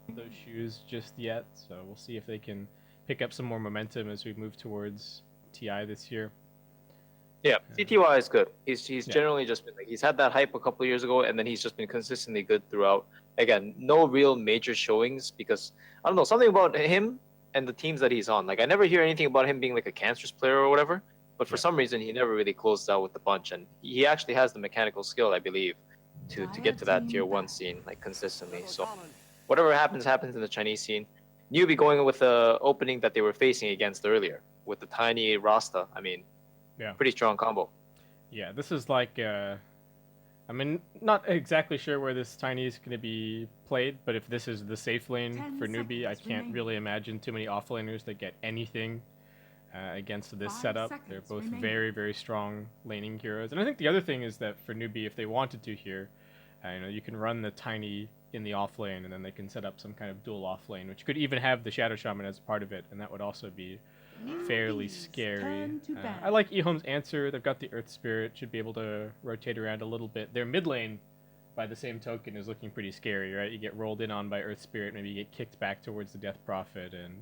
those shoes just yet, so we'll see if they can pick up some more momentum as we move towards TI this year. Yeah, CTY is good. He's Yeah. generally just been like he's had that hype a couple of years ago, and then he's just been consistently good throughout. Again, no real major showings because I don't know something about him and the teams that he's on. Like I never hear anything about him being like a cancerous player or whatever. But for Yeah. some reason, he never really closed out with the punch, and he actually has the mechanical skill, I believe, to get to that tier 1 scene like consistently. So whatever happens in the Chinese scene. NEWBEE going with the opening that they were facing against earlier with the tiny Rasta. I mean, Yeah. pretty strong combo. Yeah, this is like I mean, not exactly sure where this tiny is going to be played, but if this is the safe lane for NEWBEE, I can't really imagine too many offlaners that get anything against this setup. They're both very, very strong laning heroes. And I think the other thing is that for NEWBEE, if they wanted to here, you can run the tiny in the off lane, and then they can set up some kind of dual off lane, which could even have the Shadow Shaman as part of it, and that would also be fairly scary. I like EHOME's answer. They've got the Earth Spirit, should be able to rotate around a little bit. Their mid lane, by the same token, is looking pretty scary, right? You get rolled in on by Earth Spirit, maybe you get kicked back towards the Death Prophet, and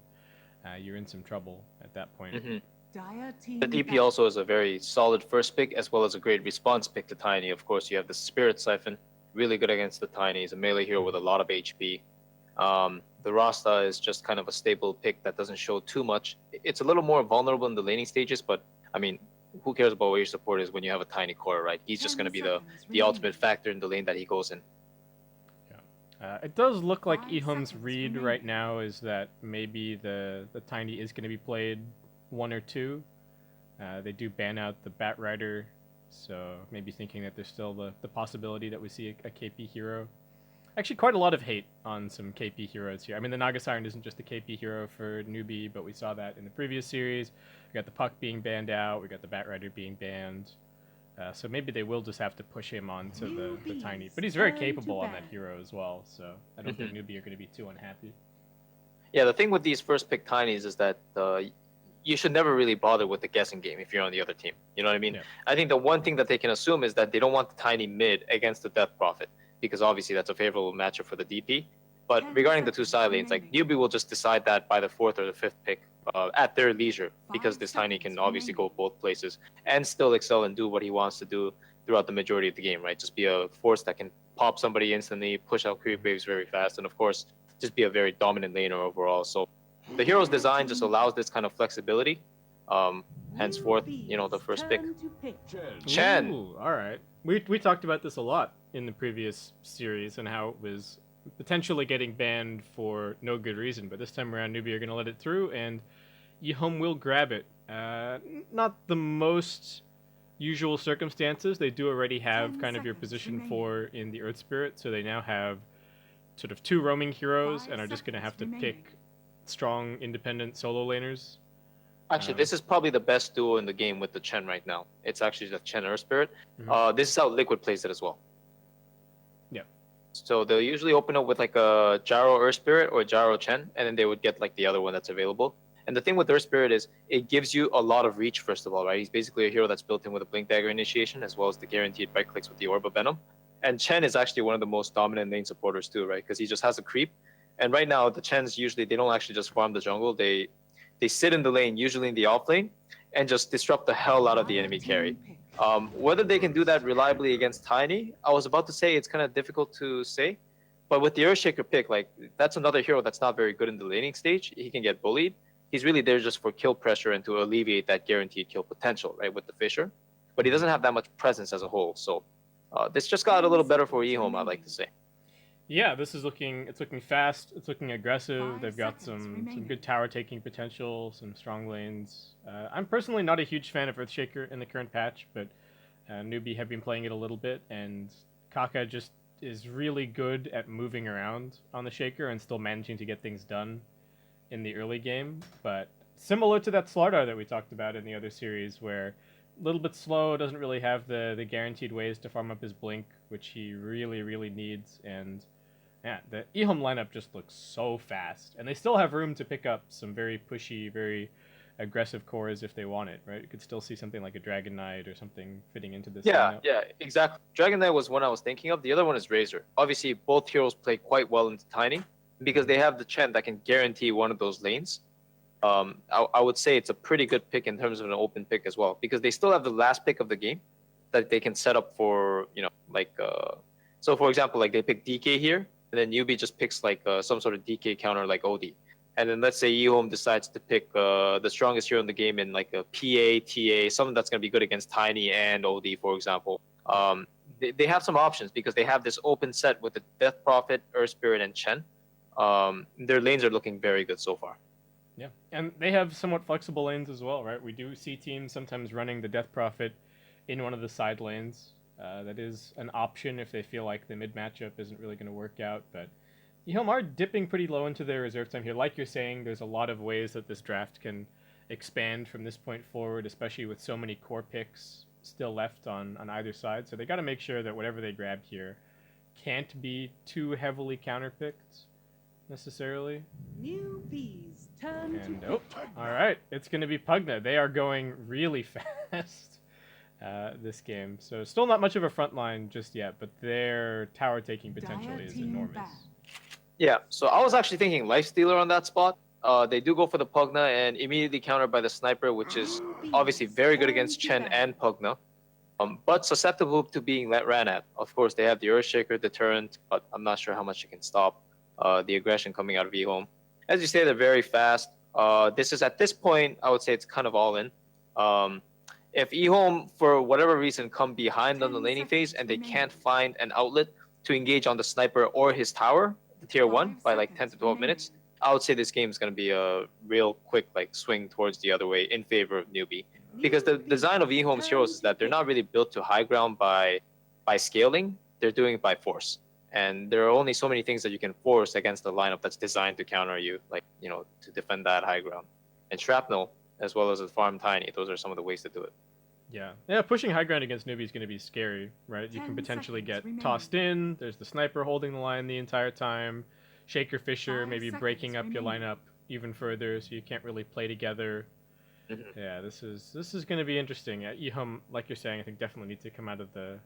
you're in some trouble at that point. Mm-hmm. The DP also is a very solid first pick as well as a great response pick to Tiny. Of course, you have the Spirit Siphon, really good against the Tiny. He's a melee hero with a lot of HP. The Rasta is just kind of a stable pick that doesn't show too much. It's a little more vulnerable in the laning stages, but I mean, who cares about what your support is when you have a tiny core, right? He's just going to be the ultimate factor in the lane that he goes in. It does look like EHOME's read right now is that maybe the Tiny is going to be played 1 or 2. They do ban out the Bat Rider, so maybe thinking that there's still the possibility that we see a KP hero. Actually, quite a lot of hate on some KP heroes here. I mean, the Naga Siren isn't just a KP hero for NEWBEE, but we saw that in the previous series. We got the Puck being banned out. We got the Bat Rider being banned. So maybe they will just have to push him onto the Tiny. But he's very capable on that hero as well, so I don't think NEWBEE are going to be too unhappy. Yeah, the thing with these first pick Tinies is that you should never really bother with the guessing game if you're on the other team. You know what I mean? Yeah. I think the one thing that they can assume is that they don't want the Tiny mid against the Death Prophet, because obviously that's a favorable matchup for the DP. But regarding the two side lanes, like NEWBEE will just decide that by the 4th or the 5th pick at their leisure, because this Tiny can obviously go both places and still excel and do what he wants to do throughout the majority of the game, right? Just be a force that can pop somebody instantly, push out creep waves very fast, and of course, just be a very dominant laner overall. So the hero's design just allows this kind of flexibility. Henceforth, the first pick. Chen. Ooh, all right. We talked about this a lot in the previous series and how it was potentially getting banned for no good reason, but this time around NEWBEE are going to let it through, and EHOME will grab it. Not the most usual circumstances. They do already have kind of your position 4 in the Earth Spirit, so they now have sort of 2 roaming heroes and are just going to have to pick strong, independent solo laners. Actually, this is probably the best duo in the game with the Chen right now. It's actually the Chen Earth Spirit. This is how Liquid plays it as well. Yeah. So they'll usually open up with like a Gyro Earth Spirit or Gyro Chen, and then they would get like the other one that's available. And the thing with Earth Spirit is it gives you a lot of reach, first of all, right? He's basically a hero that's built in with a Blink Dagger initiation, as well as the guaranteed right clicks with the Orb of Venom. And Chen is actually one of the most dominant lane supporters too, right? Because he just has a creep. And right now, the Chens usually, they don't actually just farm the jungle. They sit in the lane, usually in the off lane, and just disrupt the hell out of the enemy carry. Whether they can do that reliably against Tiny, I was about to say it's kind of difficult to say. But with the Earthshaker pick, like that's another hero that's not very good in the laning stage. He can get bullied. He's really there just for kill pressure and to alleviate that guaranteed kill potential, right, with the Fisher. But he doesn't have that much presence as a whole. So this just got a little better for EHOME, I'd like to say. Yeah, it's looking fast, it's looking aggressive. They've got some good tower taking potential, some strong lanes. I'm personally not a huge fan of Earthshaker in the current patch, but NEWBEE have been playing it a little bit, and Kaka just is really good at moving around on the Shaker and still managing to get things done in the early game. But similar to that Slardar that we talked about in the other series, where a little bit slow, doesn't really have the guaranteed ways to farm up his blink, which he really, really needs. And yeah, the EHOME lineup just looks so fast, and they still have room to pick up some very pushy, very aggressive cores if they want it, right? You could still see something like a Dragon Knight or something fitting into this lineup. Yeah, exactly. Dragon Knight was one I was thinking of. The other one is Razor. Obviously, both heroes play quite well into Tiny. because they have the Chen that can guarantee one of those lanes. I would say it's a pretty good pick in terms of an open pick as well, because they still have the last pick of the game that they can set up for, so for example, like they pick DK here, and then NEWBEE just picks like some sort of DK counter like OD. And then let's say EHOME decides to pick the strongest hero in the game in like a PA, TA, something that's going to be good against Tiny and OD, for example. They have some options because they have this open set with the Death Prophet, Earth Spirit, and Chen. Their lanes are looking very good so far. Yeah, and they have somewhat flexible lanes as well, right? We do see teams sometimes running the Death Prophet in one of the side lanes. That is an option if they feel like the mid matchup isn't really going to work out. But EHOME are dipping pretty low into their reserve time here. Like you're saying, there's a lot of ways that this draft can expand from this point forward, especially with so many core picks still left on either side. So they got to make sure that whatever they grabbed here can't be too heavily counterpicked necessarily. NEWBEE's turn And to all right, it's going to be Pugna. They are going really fast this game. So still not much of a front line just yet, but their tower taking potential is enormous. Yeah, so I was actually thinking Lifestealer on that spot. They do go for the Pugna and immediately countered by the Sniper, which is obviously very good against Chen and Pugna, but susceptible to being ran at. Of course, they have the Earthshaker deterrent, but I'm not sure how much it can stop the aggression coming out of EHOME. As you say, they're very fast. This is, at this point, I would say it's kind of all in. If EHOME, for whatever reason, come behind on the laning phase and they can't find an outlet to engage on the Sniper or his tower, the tier 1, by like 10 to 12 minutes, I would say this game is going to be a real quick swing towards the other way in favor of NEWBEE. Because the design of EHOME's heroes is that they're not really built to high ground by scaling, they're doing it by force. And there are only so many things that you can force against a lineup that's designed to counter you, to defend that high ground. And Shrapnel, as well as a farm Tiny, those are some of the ways to do it. Yeah, pushing high ground against NEWBEE is going to be scary, right? You can potentially get tossed in. There's the Sniper holding the line the entire time. Shaker Fisher maybe breaking up your lineup even further, so you can't really play together. Yeah, this is going to be interesting. EHOME, like you're saying, I think definitely need to come out of the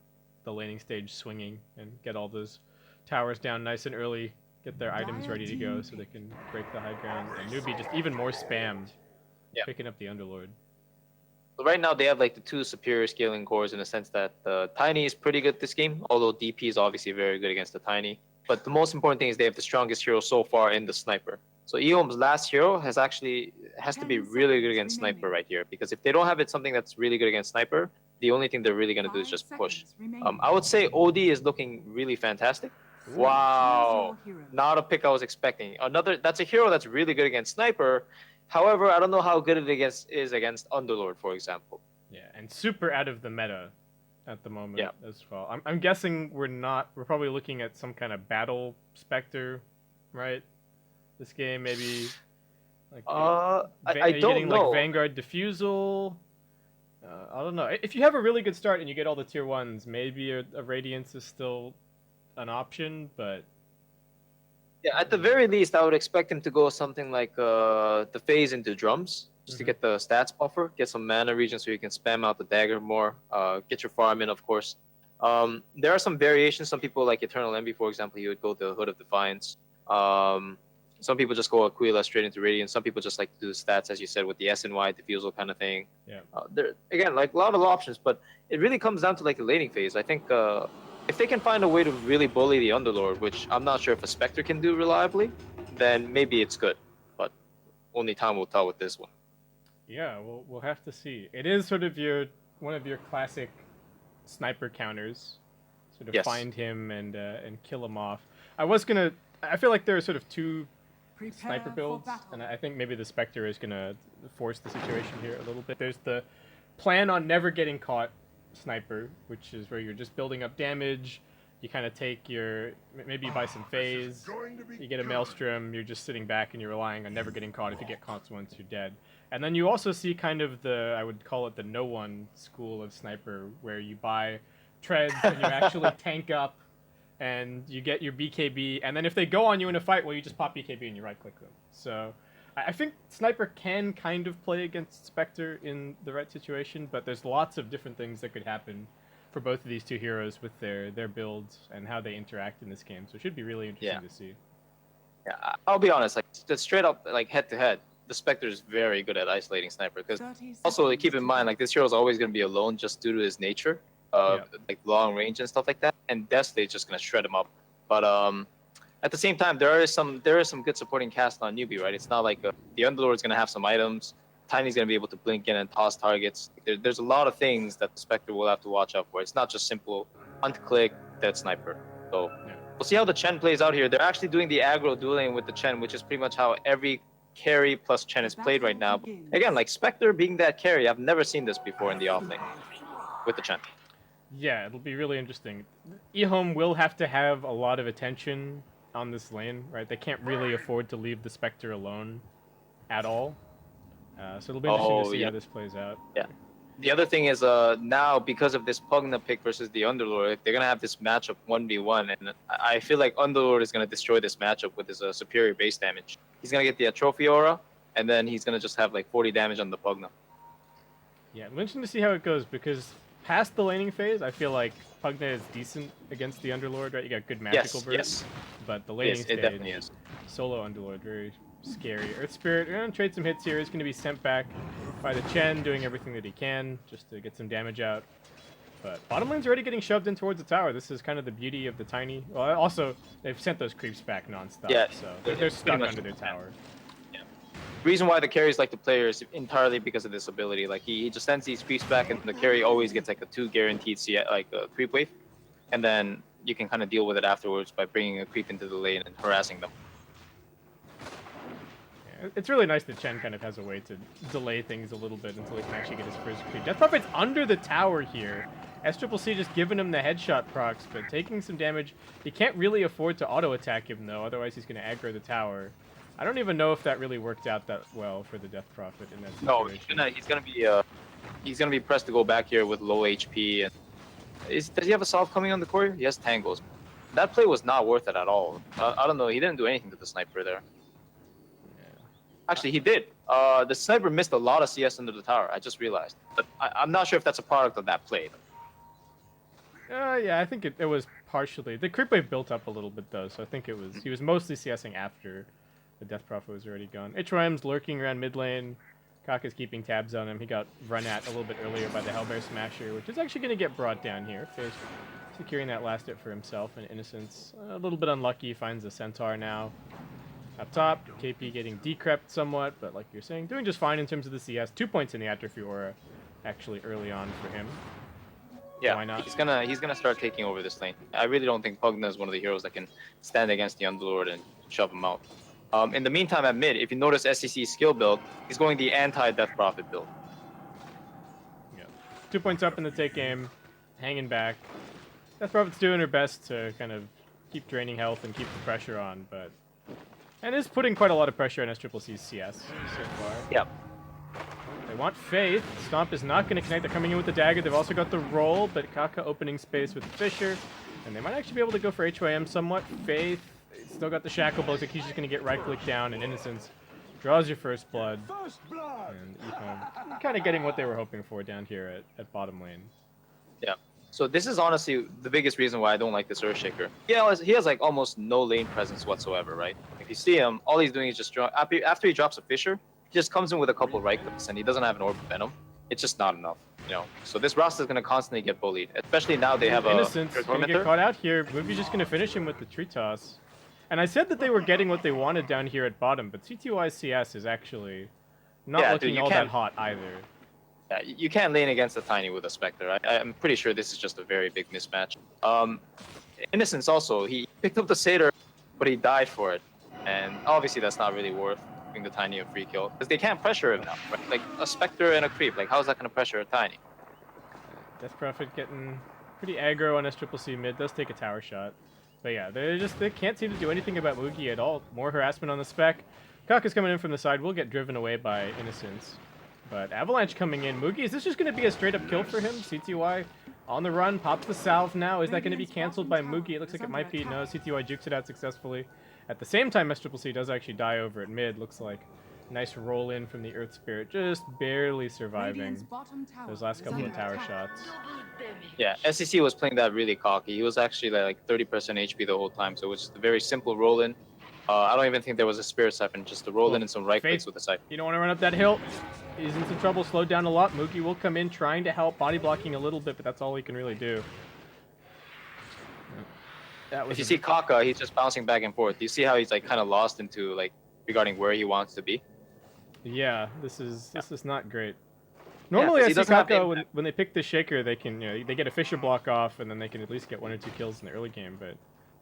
laning stage swinging and get all those towers down nice and early, get their items ready to go so they can break the high ground. And NEWBEE just even more spam, picking up the Underlord. So right now they have like the two superior scaling cores in the sense that the Tiny is pretty good this game, although DP is obviously very good against the Tiny. But the most important thing is they have the strongest hero so far in the Sniper. So EHOME's last hero has to be really good against Sniper right here, because if they don't have something that's really good against Sniper, the only thing they're really going to do is just push. I would say OD is looking really fantastic. Wow, not a pick I was expecting. That's a hero that's really good against Sniper. However, I don't know how good it is against Underlord, for example. Yeah, and super out of the meta at the moment as well. I'm guessing we're probably looking at some kind of battle Spectre, right? This game maybe. I don't getting, know. Like Vanguard Diffusal. I don't know. If you have a really good start and you get all the tier 1s, maybe a Radiance is still an option, but yeah, at the very least, I would expect him to go something like the phase into drums, just to get the stats buffer, get some mana regen so you can spam out the dagger more, get your farm in, of course. There are some variations. Some people, like Eternal Envy, for example, he would go the Hood of Defiance. Some people just go Aquila straight into Radiance. Some people just like to do the stats, as you said, with the SNY diffusal kind of thing. Yeah. There again, like a lot of options, but it really comes down to like the laning phase. I think if they can find a way to really bully the Underlord, which I'm not sure if a Spectre can do reliably, then maybe it's good. But only time will tell with this one. Yeah, we'll have to see. It is sort of one of your classic Sniper counters. Sort of find him and kill him off. I feel like there are sort of two Sniper builds, and I think maybe the Spectre is gonna force the situation here a little bit. There's the plan on never getting caught Sniper, which is where you're just building up damage. You kind of take maybe you buy some phase, you get a Maelstrom, you're just sitting back and you're relying on never getting caught. If you get caught once, you're dead. And then you also see kind of I would call it the no one school of Sniper, where you buy treads and you actually tank up and you get your BKB, and then if they go on you in a fight, well, you just pop BKB and you right-click them. So I think Sniper can kind of play against Spectre in the right situation, but there's lots of different things that could happen for both of these two heroes with their builds and how they interact in this game. So it should be really interesting to see. Yeah, I'll be honest. Like just straight up, like head to head, the Spectre is very good at isolating sniper. Because 30 also seconds keep in to mind, go. like this hero is always going to be alone just due to his nature of like long range and stuff like that. And Death State's just going to shred him up. But at the same time, there is some good supporting cast on NEWBEE, right? It's not like the Underlord's going to have some items. Tiny's going to be able to blink in and toss targets. There's a lot of things that the Spectre will have to watch out for. It's not just simple hunt, click, dead sniper. So we'll see how the Chen plays out here. They're actually doing the aggro dueling with the Chen, which is pretty much how every carry plus Chen is played right now. Again, like Spectre being that carry, I've never seen this before in the offlane with the Chen. Yeah, it'll be really interesting. EHOME will have to have a lot of attention on this lane, right? They can't really afford to leave the Spectre alone at all. So it'll be interesting to see how this plays out. Yeah. The other thing is now because of this Pugna pick versus the Underlord, they're gonna have this matchup 1v1, and I feel like Underlord is gonna destroy this matchup with his superior base damage. He's gonna get the trophy aura, and then he's gonna just have like 40 damage on the Pugna. Yeah, I'm interested to see how it goes because past the laning phase, I feel like Pugna is decent against the Underlord, right? You got good magical burst, but the laning stage, it definitely is. solo Underlord, very scary. Earth Spirit, we're gonna trade some hits here. He's gonna be sent back by the Chen, doing everything that he can just to get some damage out. But bottom lane's already getting shoved in towards the tower. This is kind of the beauty of the Tiny. Well, also, they've sent those creeps back nonstop, so they're stuck under their tower. Yeah. The reason why the carries like to play is entirely because of this ability. Like he just sends these creeps back, and the carry always gets like a 2 guaranteed creep wave, and then you can kind of deal with it afterwards by bringing a creep into the lane and harassing them. It's really nice that Chen kind of has a way to delay things a little bit until he can actually get his first creep. Death Prophet's under the tower here. SCCC just giving him the headshot procs, but taking some damage. He can't really afford to auto-attack him, though, otherwise he's going to aggro the tower. I don't even know if that really worked out that well for the Death Prophet in that situation. No, he's gonna be pressed to go back here with low HP. And does he have a solve coming on the core? He has tangles. That play was not worth it at all. I don't know. He didn't do anything to the sniper there. Actually, he did. The sniper missed a lot of CS under the tower. I just realized. But I'm not sure if that's a product of that play. Yeah, I think it was partially. The creep wave built up a little bit, though, so I think he was mostly CSing after the Death Prophet was already gone. HYM's lurking around mid lane. Kaka's keeping tabs on him. He got run at a little bit earlier by the Hellbear Smasher, which is actually going to get brought down here. Fizz securing that last hit for himself and Innocence. A little bit unlucky. Finds the Centaur now. Up top, KP getting decrept somewhat, but like you're saying, doing just fine in terms of the CS. 2 points in the Atrophy Aura, actually early on for him. Yeah, why not? He's gonna start taking over this lane. I really don't think Pugna is one of the heroes that can stand against the Underlord and shove him out. In the meantime, at mid, if you notice SCC's skill build, he's going the anti-Death Prophet build. Yeah, 2 points up in the take game, hanging back. Death Prophet's doing her best to kind of keep draining health and keep the pressure on, but. And is putting quite a lot of pressure on SCCC's CS so far. Yep. They want Faith. Stomp is not going to connect. They're coming in with the dagger. They've also got the roll, but Kaka opening space with the Fisher. And they might actually be able to go for HYM somewhat. Faith still got the shackle blows. Like he's just going to get right-click down, and Innocence draws your first blood. And EHOME kind of getting what they were hoping for down here at bottom lane. Yeah. So this is honestly the biggest reason why I don't like this Earthshaker. He has like almost no lane presence whatsoever, right? If you see him, all he's doing is just draw. After he drops a Fisher, he just comes in with a couple right clicks, and he doesn't have an Orb of Venom. It's just not enough, you know. So this roster is going to constantly get bullied, especially now they have Innocence going to get caught out here. NEWBEE's just going to finish him with the tree toss. And I said that they were getting what they wanted down here at bottom, but CTY CS is actually not looking all that hot either. Yeah, you can't lane against a Tiny with a Spectre. I'm pretty sure this is just a very big mismatch. Innocence also, he picked up the Satyr, but he died for it. And obviously that's not really worth giving the Tiny a free kill, because they can't pressure him now, right? Like a Spectre and a Creep, like how is that going to pressure a Tiny? Death Prophet getting pretty aggro on SCCC mid, does take a tower shot. But yeah, they can't seem to do anything about Mugi at all. More harassment on the spec. Kaka's coming in from the side, will get driven away by Innocence. But Avalanche coming in. Mugi, is this just going to be a straight-up kill for him? CTY on the run, pops the salve now. Is that going to be cancelled by Mugi? It looks like it might be. No, CTY jukes it out successfully. At the same time, SCCC does actually die over at mid. Looks like nice roll in from the Earth Spirit, just barely surviving those last couple of tower shots. Yeah, SCC was playing that really cocky. He was actually like 30% HP the whole time, so it was just a very simple roll in. I don't even think there was a Spirit Siphon, just to roll Cool. in and some right clicks Faith. with the Siphon. You don't want to run up that hill. He's in some trouble, slowed down a lot. Moogie will come in trying to help, body blocking a little bit, but that's all he can really do. That was If you see Kaka, he's just bouncing back and forth. You see how he's like kind of lost into like regarding where he wants to be. Yeah, this is not great. Normally, 'cause I he see doesn't have Kaka when they pick the Shaker, they can they get a Fisher block off, and then they can at least get 1 or 2 kills in the early game. But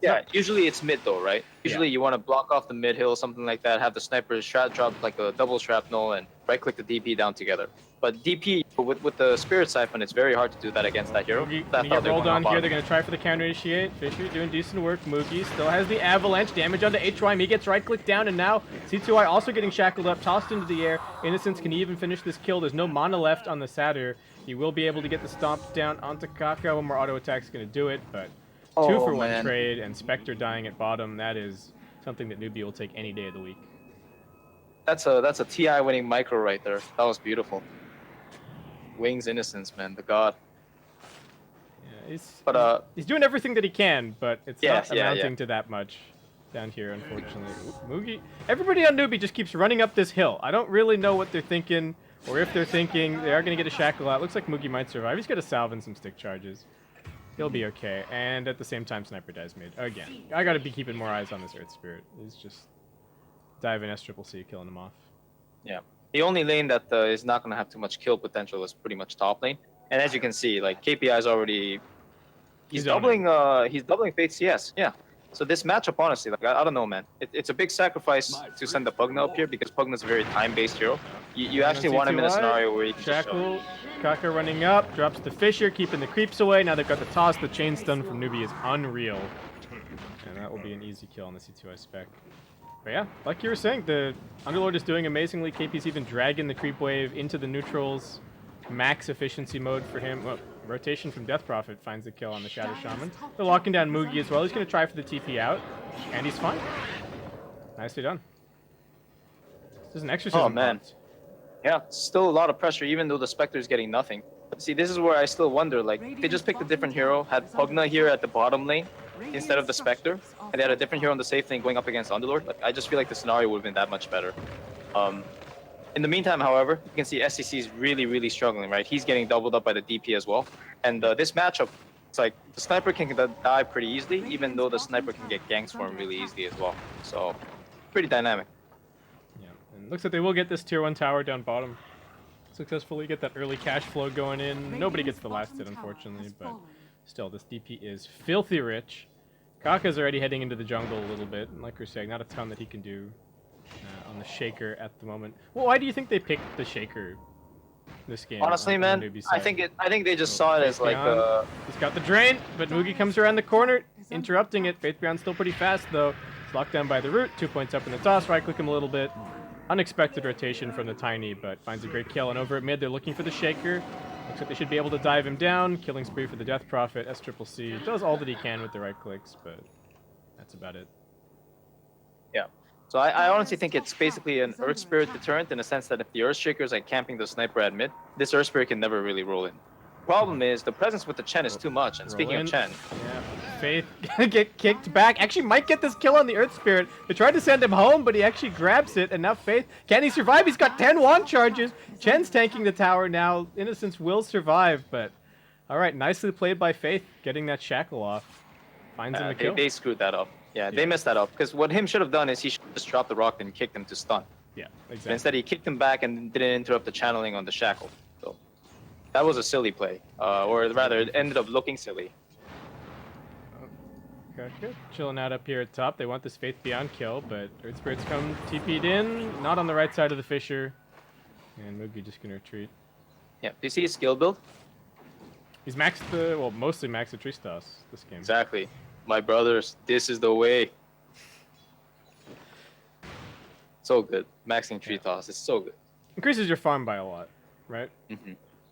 Yeah, usually it's mid though, right? Usually you want to block off the mid hill, something like that. Have the sniper drop like a double shrapnel and right click the DP down together. But DP with the Spirit Siphon, it's very hard to do that against that hero. Moogie That's gonna how get they're rolled going on on here. bottom. They're gonna try for the counter initiate. Fisher doing decent work. Moogie still has the avalanche damage onto HY. He gets right click down, and now C2I also getting shackled up, tossed into the air. Innocence, can he even finish this kill? There's no mana left on the Satyr. He will be able to get the stomp down onto Kaka. One more auto attack is gonna do it, but 2 for 1 man. trade, and Spectre dying at bottom. That is something that NEWBEE will take any day of the week. That's a TI winning micro right there. That was beautiful. Wings Innocence, man, the god. Yeah, he's doing everything that he can, but it's not amounting to that much down here, unfortunately. Ooh, Moogie. Everybody on NEWBEE just keeps running up this hill. I don't really know what they're thinking, or if they're thinking they are going to get a shackle out. Looks like Moogie might survive. He's got a salve and some stick charges. He'll be okay. And at the same time, Sniper dies mid. Again, I got to be keeping more eyes on this Earth Spirit. He's just diving SCC, killing him off. Yeah. The only lane that is not going to have too much kill potential is pretty much top lane. And as you can see, like KPI is already he's doubling Faith CS. Yeah. So this matchup, honestly, like I don't know, man. It's a big sacrifice to send the Pugna up here because Pugna's a very time-based hero. You actually want him in a scenario where you can just Shackle, Kaka running up, drops the Fisher, keeping the creeps away. Now they've got the toss. The chain stun from NEWBEE is unreal. And that will be an easy kill on the C2I spec. But yeah, like you were saying, the Underlord is doing amazingly. KP's even dragging the creep wave into the neutrals. Max efficiency mode for him. Well, rotation from Death Prophet finds the kill on the Shadow Shaman. They're locking down Moogie as well. He's going to try for the TP out. And he's fine. Nicely done. This is an exorcism. Oh, man. Yeah, still a lot of pressure, even though the Spectre is getting nothing. But see, this is where I still wonder, like, they just picked a different hero, had Pugna here at the bottom lane instead of the Spectre, and they had a different hero on the safe lane going up against Underlord. Like, I just feel like the scenario would have been that much better. In the meantime, however, you can see SCC is really, really struggling, right? He's getting doubled up by the DP as well. And this matchup, it's like the Sniper can die pretty easily, even though the Sniper can get ganks for him really easily as well. So, pretty dynamic. Yeah, and looks like they will get this tier 1 tower down bottom. Successfully get that early cash flow going in. Nobody gets the last hit, unfortunately, but still, this DP is filthy rich. Kaka's already heading into the jungle a little bit, and like we're saying, not a ton that he can do on the Shaker at the moment. Well, why do you think they picked the Shaker this game? Honestly, man, I think they just saw it as like he's got the drain, but Moogie comes around the corner, interrupting it. Faith Beyond's still pretty fast though. It's locked down by the root. 2 points up in the toss. Right click him a little bit. Unexpected rotation from the Tiny, but finds a great kill. And over at mid, they're looking for the Shaker. Looks like they should be able to dive him down. Killing spree for the Death Prophet. SCC does all that he can with the right clicks, but that's about it. Yeah. So I honestly think it's basically an Earth Spirit deterrent in the sense that if the Earth Shaker is like camping the Sniper at mid, this Earth Spirit can never really roll in. Problem is the presence with the Chen is too much. And speaking of Chen, yeah, Faith gonna get kicked back. Actually, might get this kill on the Earth Spirit. They tried to send him home, but he actually grabs it. And now Faith, can he survive? He's got 10 wand charges. Chen's tanking the tower now. Innocence will survive, but all right, nicely played by Faith, getting that shackle off. Finds him a kill. they screwed that up. Yeah, they messed that up because what him should have done is he should just dropped the rock and kicked him to stun. Yeah, But exactly. instead, he kicked him back and didn't interrupt the channeling on the shackle. So that was a silly play, or rather, it ended up looking silly. Okay, chilling out up here at top. They want this Faith Beyond kill, but Earth Spirits come TP'd in, not on the right side of the Fisher. And Moogie just gonna retreat. Yeah, do you see his skill build? He's maxed the, well, mostly maxed the Tristas this game. Exactly. My brothers, this is the way. So good. Maxing tree toss is so good. Increases your farm by a lot, right?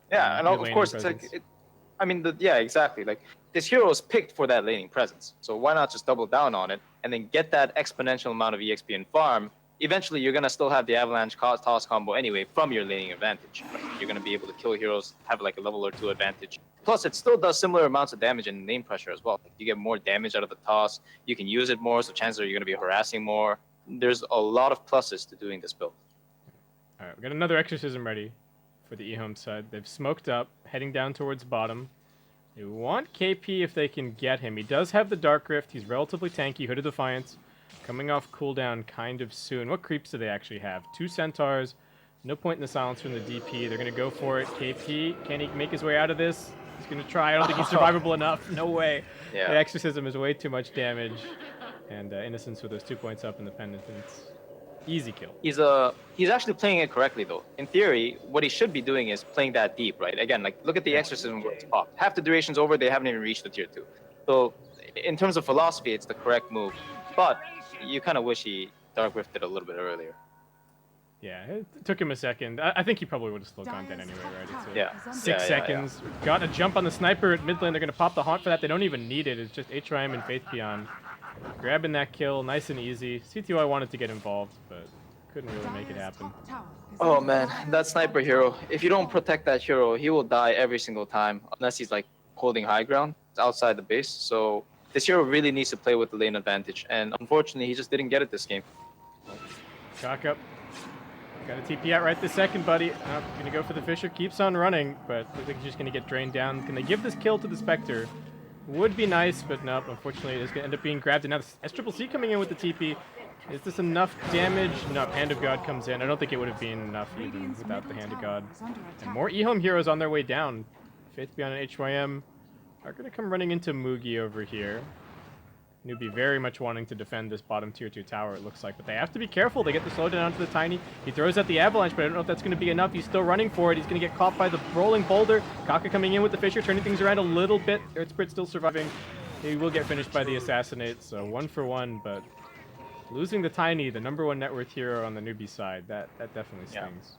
Yeah, and of laning course, it's presence. like, yeah, exactly. Like, this hero is picked for that laning presence. So why not just double down on it and then get that exponential amount of EXP and farm, eventually you're gonna still have the avalanche toss combo anyway from your laning advantage. Right? You're gonna be able to kill heroes, have like a level or two advantage. Plus, it still does similar amounts of damage in lane pressure as well. Like, you get more damage out of the toss. You can use it more, so chances are you're gonna be harassing more. There's a lot of pluses to doing this build. All right, we got another exorcism ready for the EHOME side. They've smoked up, heading down towards bottom. They want KP if they can get him. He does have the Dark Rift. He's relatively tanky. Hood of Defiance coming off cooldown kind of soon. What creeps do they actually have? 2 Centaurs. No point in the silence from the DP. They're going to go for it. KP, can he make his way out of this? He's going to try. I don't think he's survivable enough. No way. Yeah. The Exorcism is way too much damage. And Innocence with those 2 points up in the penitence. Easy kill. He's actually playing it correctly though. In theory, what he should be doing is playing that deep, right? Again, like look at the exorcism where it's popped. Half the duration's over, they haven't even reached the tier 2. So in terms of philosophy, it's the correct move. But you kind of wish he Dark Rifted a little bit earlier. Yeah, it took him a second. I think he probably would have still gone dead anyway, right? It's 6 seconds. Yeah. Got a jump on the sniper at mid lane. They're going to pop the haunt for that. They don't even need it. It's just HRM and Faith Beyond. Grabbing that kill, nice and easy. CTY wanted to get involved, but couldn't really make it happen. Oh man, that sniper hero. If you don't protect that hero, he will die every single time, unless he's like holding high ground outside the base. So this hero really needs to play with the lane advantage, and unfortunately, he just didn't get it this game. Chalk up. Got a TP out right this second, buddy. Gonna go for the Fisher. Keeps on running, but I think he's just gonna get drained down. Can they give this kill to the Spectre? Would be nice, but nope. Unfortunately, it's gonna end up being grabbed. And now the SCCC coming in with the TP. Is this enough damage? No, Hand of God comes in. I don't think it would have been enough even without the Hand of God. And more EHOME heroes on their way down. Faith Beyond and HYM are gonna come running into Mugi over here. NEWBEE very much wanting to defend this bottom tier 2 tower, it looks like. But they have to be careful. They get the slowdown onto the Tiny. He throws out the Avalanche, but I don't know if that's going to be enough. He's still running for it. He's going to get caught by the rolling boulder. Kaka coming in with the Fisher, turning things around a little bit. Earth Spirit still surviving. He will get finished by the Assassinate, so 1 for 1, but losing the Tiny, the #1 net worth hero on the NEWBEE side, that definitely stings.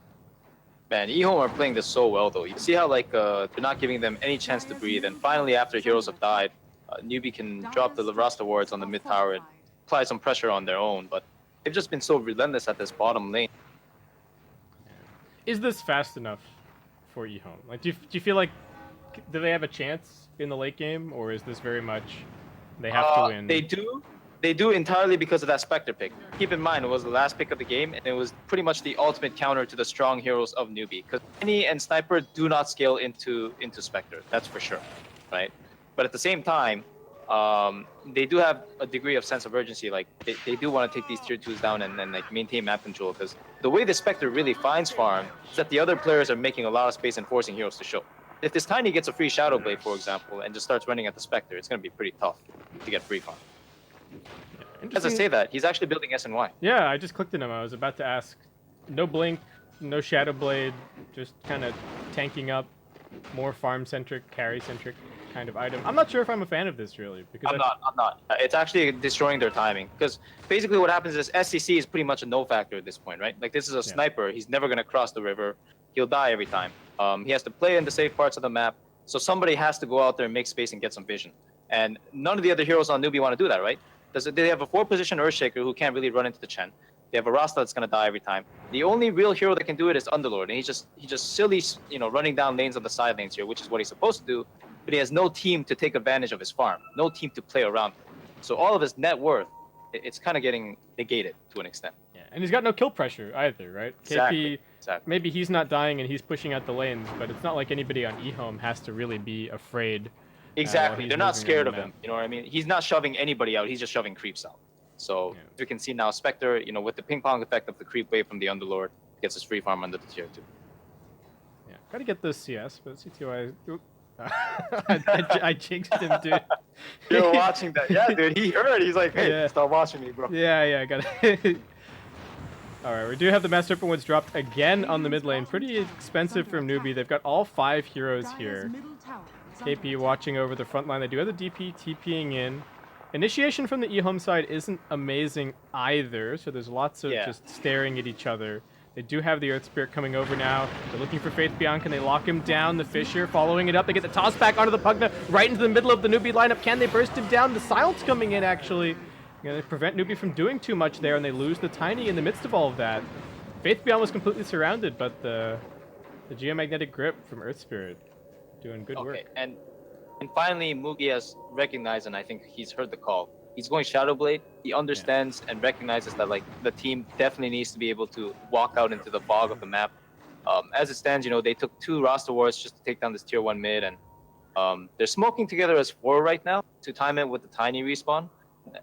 Man, EHOME are playing this so well, though. You see how, like, they're not giving them any chance to breathe, and finally, after heroes have died, NEWBEE can drop the Rasta wards on the mid tower and apply some pressure on their own, but they've just been so relentless at this bottom lane. Is this fast enough for EHOME? Like, do you feel like, do they have a chance in the late game, or is this very much they have to win? They do entirely because of that Spectre pick. Keep in mind, it was the last pick of the game, and it was pretty much the ultimate counter to the strong heroes of NEWBEE, because Penny and Sniper do not scale into Spectre, that's for sure, right? But at the same time, they do have a degree of sense of urgency. Like they do want to take these tier 2s down and then like maintain map control. Because the way the Spectre really finds farm is that the other players are making a lot of space and forcing heroes to show. If this Tiny gets a free Shadow Blade, for example, and just starts running at the Spectre, it's going to be pretty tough to get free farm. As I say that, he's actually building SNY. Yeah, I just clicked on him. I was about to ask. No Blink, no Shadow Blade, just kind of tanking up, more farm-centric, carry-centric kind of item. I'm not sure if I'm a fan of this, really. Because I'm not. It's actually destroying their timing. Because basically what happens is SCC is pretty much a no factor at this point, right? Like, this is a sniper. He's never going to cross the river. He'll die every time. He has to play in the safe parts of the map. So somebody has to go out there and make space and get some vision. And none of the other heroes on NEWBEE want to do that, right? They have a 4-position Earthshaker who can't really run into the Chen. They have a Rasta that's going to die every time. The only real hero that can do it is Underlord. And he's just silly, running down lanes on the side lanes here, which is what he's supposed to do. But he has no team to take advantage of his farm, no team to play around. So all of his net worth, it's kind of getting negated to an extent. Yeah, and he's got no kill pressure either, right? Exactly. KP, maybe he's not dying and he's pushing out the lanes, but it's not like anybody on EHOME has to really be afraid. Exactly. They're not scared of him. You know what I mean? He's not shoving anybody out. He's just shoving creeps out. So you can see now Spectre, with the ping pong effect of the creep wave from the Underlord, gets his free farm under the tier 2. Yeah, gotta get this CS, but CTY... I jinxed him, dude. You're watching that. Yeah, dude, he heard. He's like, hey, stop watching me, bro. Yeah, got it. Alright, we do have the Master Serpent Woods dropped again on the mid lane. Pretty expensive from NEWBEE. They've got all 5 heroes here. KP watching over the front line. They do have the DP TPing in. Initiation from the EHOME side isn't amazing either, so there's lots of just staring at each other. They do have the Earth Spirit coming over now. They're looking for Faith Beyond. Can they lock him down? The Fisher following it up. They get the toss back onto the Pugna right into the middle of the NEWBEE lineup. Can they burst him down? The Silence coming in, actually. They prevent NEWBEE from doing too much there, and they lose the Tiny in the midst of all of that. Faith Beyond was completely surrounded, but the Geomagnetic Grip from Earth Spirit doing good work. Okay, and finally, Mugi has recognized, and I think he's heard the call. He's going Shadow Blade. He understands and recognizes that like the team definitely needs to be able to walk out into the fog of the map. As it stands, they took 2 roster wars just to take down this tier 1 mid, and they're smoking together as 4 right now to time it with the Tiny respawn.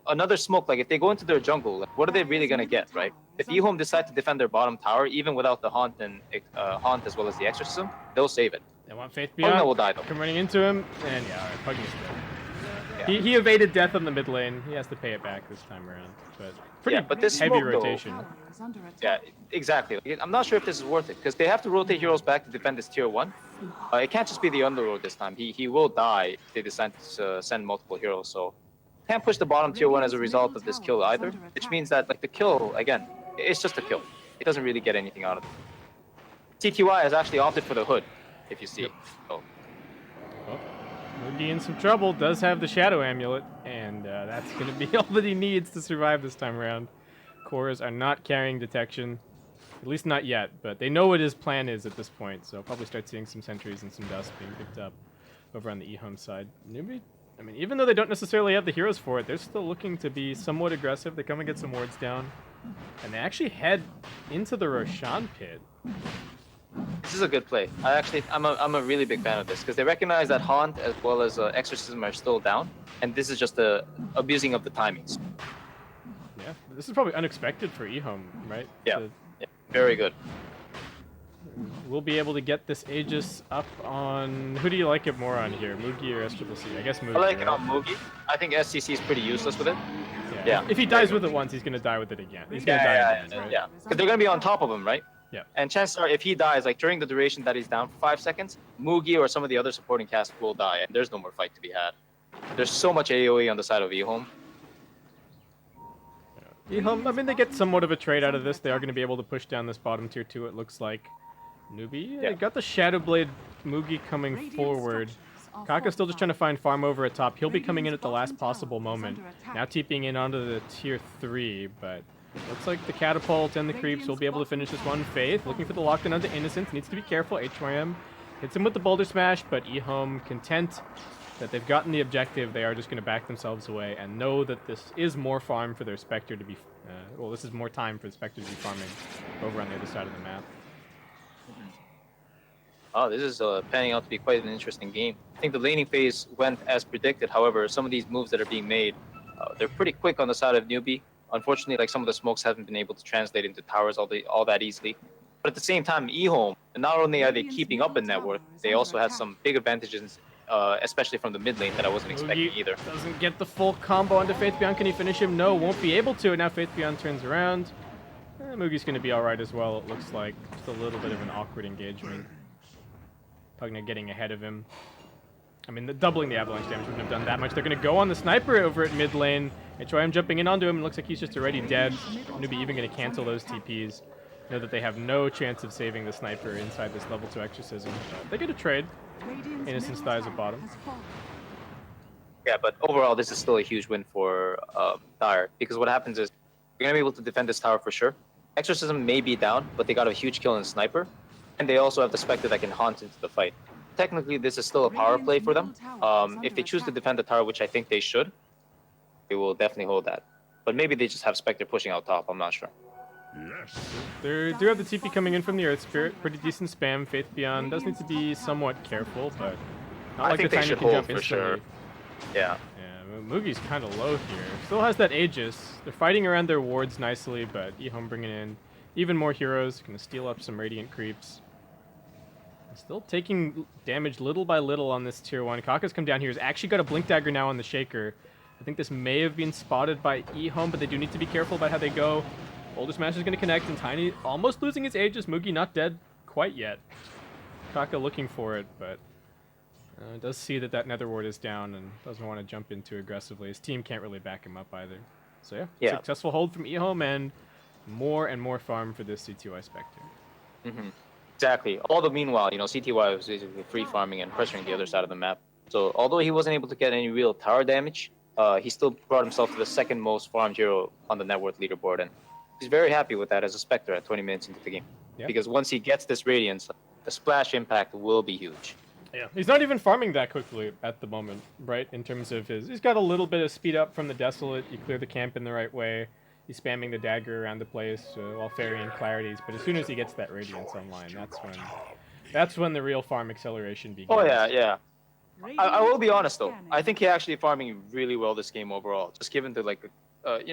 Another smoke, like if they go into their jungle, like, what are they really gonna get, right? If EHOME decide to defend their bottom tower, even without the Haunt and Haunt as well as the Exorcism, they'll save it. They want Faith Beyond. Pugna will die though. Come running into him, and yeah, alright, Pugna's dead. He evaded death on the mid lane. He has to pay it back this time around, but pretty but this heavy smoke, though, rotation. Yeah, exactly. I'm not sure if this is worth it because they have to rotate heroes back to defend this tier 1. It can't just be the Underlord this time. He will die if they decide to send multiple heroes. So can't push the bottom tier 1 as a result of this kill either, which means that like the kill again, it's just a kill. It doesn't really get anything out of it. CTY has actually opted for the hood, if you see it. So. Well, NEWBEE in some trouble. Does have the Shadow Amulet, and that's going to be all that he needs to survive this time around. Cores are not carrying detection, at least not yet, but they know what his plan is at this point, so probably start seeing some sentries and some dust being picked up over on the EHOME side. NEWBEE, I mean, even though they don't necessarily have the heroes for it, they're still looking to be somewhat aggressive. They come and get some wards down, and they actually head into the Roshan pit. This is a good play. I'm a really big fan of this because they recognize that Haunt as well as Exorcism are still down, and this is just the abusing of the timings. Yeah, this is probably unexpected for EHOME, right? Yeah, very good. We'll be able to get this Aegis up on... Who do you like it more on here, Mugi or SCC? I guess Mugi. I like it right? on Mugi. I think SCC is pretty useless with it. Yeah. If he dies with it once, he's going to die with it again. He's going to die again, right? Yeah, because they're going to be on top of him, right? Yeah. And chances are, if he dies, like during the duration that he's down for 5 seconds, Mugi or some of the other supporting cast will die, and there's no more fight to be had. There's so much AoE on the side of EHOME. EHOME, I mean, they get somewhat of a trade out of this. They are going to be able to push down this bottom tier 2, it looks like. NEWBEE, they got the Shadow Blade Mugi coming forward. Kaka's still just trying to find farm over at top. He'll be coming in at the last possible moment. Now TPing in onto the tier 3, but looks like the catapult and the creeps will be able to finish this one. Faith looking for the lockdown onto Innocence. Needs to be careful. HYM hits him with the Boulder Smash, but EHOME, content that they've gotten the objective, they are just going to back themselves away and know that this is more farm for their Spectre to be... well, this is more time for the Spectre to be farming over on the other side of the map. Oh, this is panning out to be quite an interesting game. I think the laning phase went as predicted. However, some of these moves that are being made, they're pretty quick on the side of NEWBEE. Unfortunately, like some of the smokes haven't been able to translate into towers all that easily. But at the same time, EHOME, not only are they keeping up in net worth, they also have some big advantages, especially from the mid lane that I wasn't expecting either. Doesn't get the full combo onto Faith Beyond. Can he finish him? No, won't be able to. Now Faith Beyond turns around. Mugi's going to be alright as well, it looks like. Just a little bit of an awkward engagement. Pugna getting ahead of him. I mean, doubling the avalanche damage wouldn't have done that much. They're going to go on the sniper over at mid lane. HYM jumping in onto him. It looks like he's just already dead. NEWBEE even going to cancel those TPs. Know that they have no chance of saving the sniper inside this level 2 exorcism. They get a trade. Innocence dies at bottom. Yeah, but overall, this is still a huge win for Dire, because what happens is you're going to be able to defend this tower for sure. Exorcism may be down, but they got a huge kill in sniper. And they also have the Spectre that can haunt into the fight. Technically, this is still a power play for them. If they choose to defend the tower, which I think they should, they will definitely hold that. But maybe they just have Spectre pushing out top, I'm not sure. Yes. They do have the TP coming in from the Earth Spirit. Pretty decent spam. Faith Beyond does need to be somewhat careful, but not like the Tiny can jump instantly. Sure. Yeah. Mugi's kind of low here. Still has that Aegis. They're fighting around their wards nicely, but EHOME bringing in even more heroes. Gonna steal up some Radiant creeps. Still taking damage little by little on this tier 1. Kaka's come down here. He's actually got a Blink Dagger now on the Shaker. I think this may have been spotted by EHOME, but they do need to be careful about how they go. Boulder Smash is going to connect, and Tiny almost losing his Aegis. Mugi not dead quite yet. Kaka looking for it, but does see that Nether Ward is down and doesn't want to jump in too aggressively. His team can't really back him up either. So yeah. Successful hold from EHOME and more farm for this CTY Spectre. Exactly. All the meanwhile, CTY was basically free farming and pressuring the other side of the map. So although he wasn't able to get any real tower damage, he still brought himself to the second most farmed hero on the net worth leaderboard, and he's very happy with that as a Spectre at 20 minutes into the game. Yep. Because once he gets this Radiance, the splash impact will be huge. Yeah, he's not even farming that quickly at the moment, right? In terms of he's got a little bit of speed up from the Desolate. You clear the camp in the right way. He's spamming the dagger around the place while ferrying clarities. But as soon as he gets that Radiance online, that's when the real farm acceleration begins. Oh yeah. I will be honest though. I think he's actually farming really well this game overall. Just given the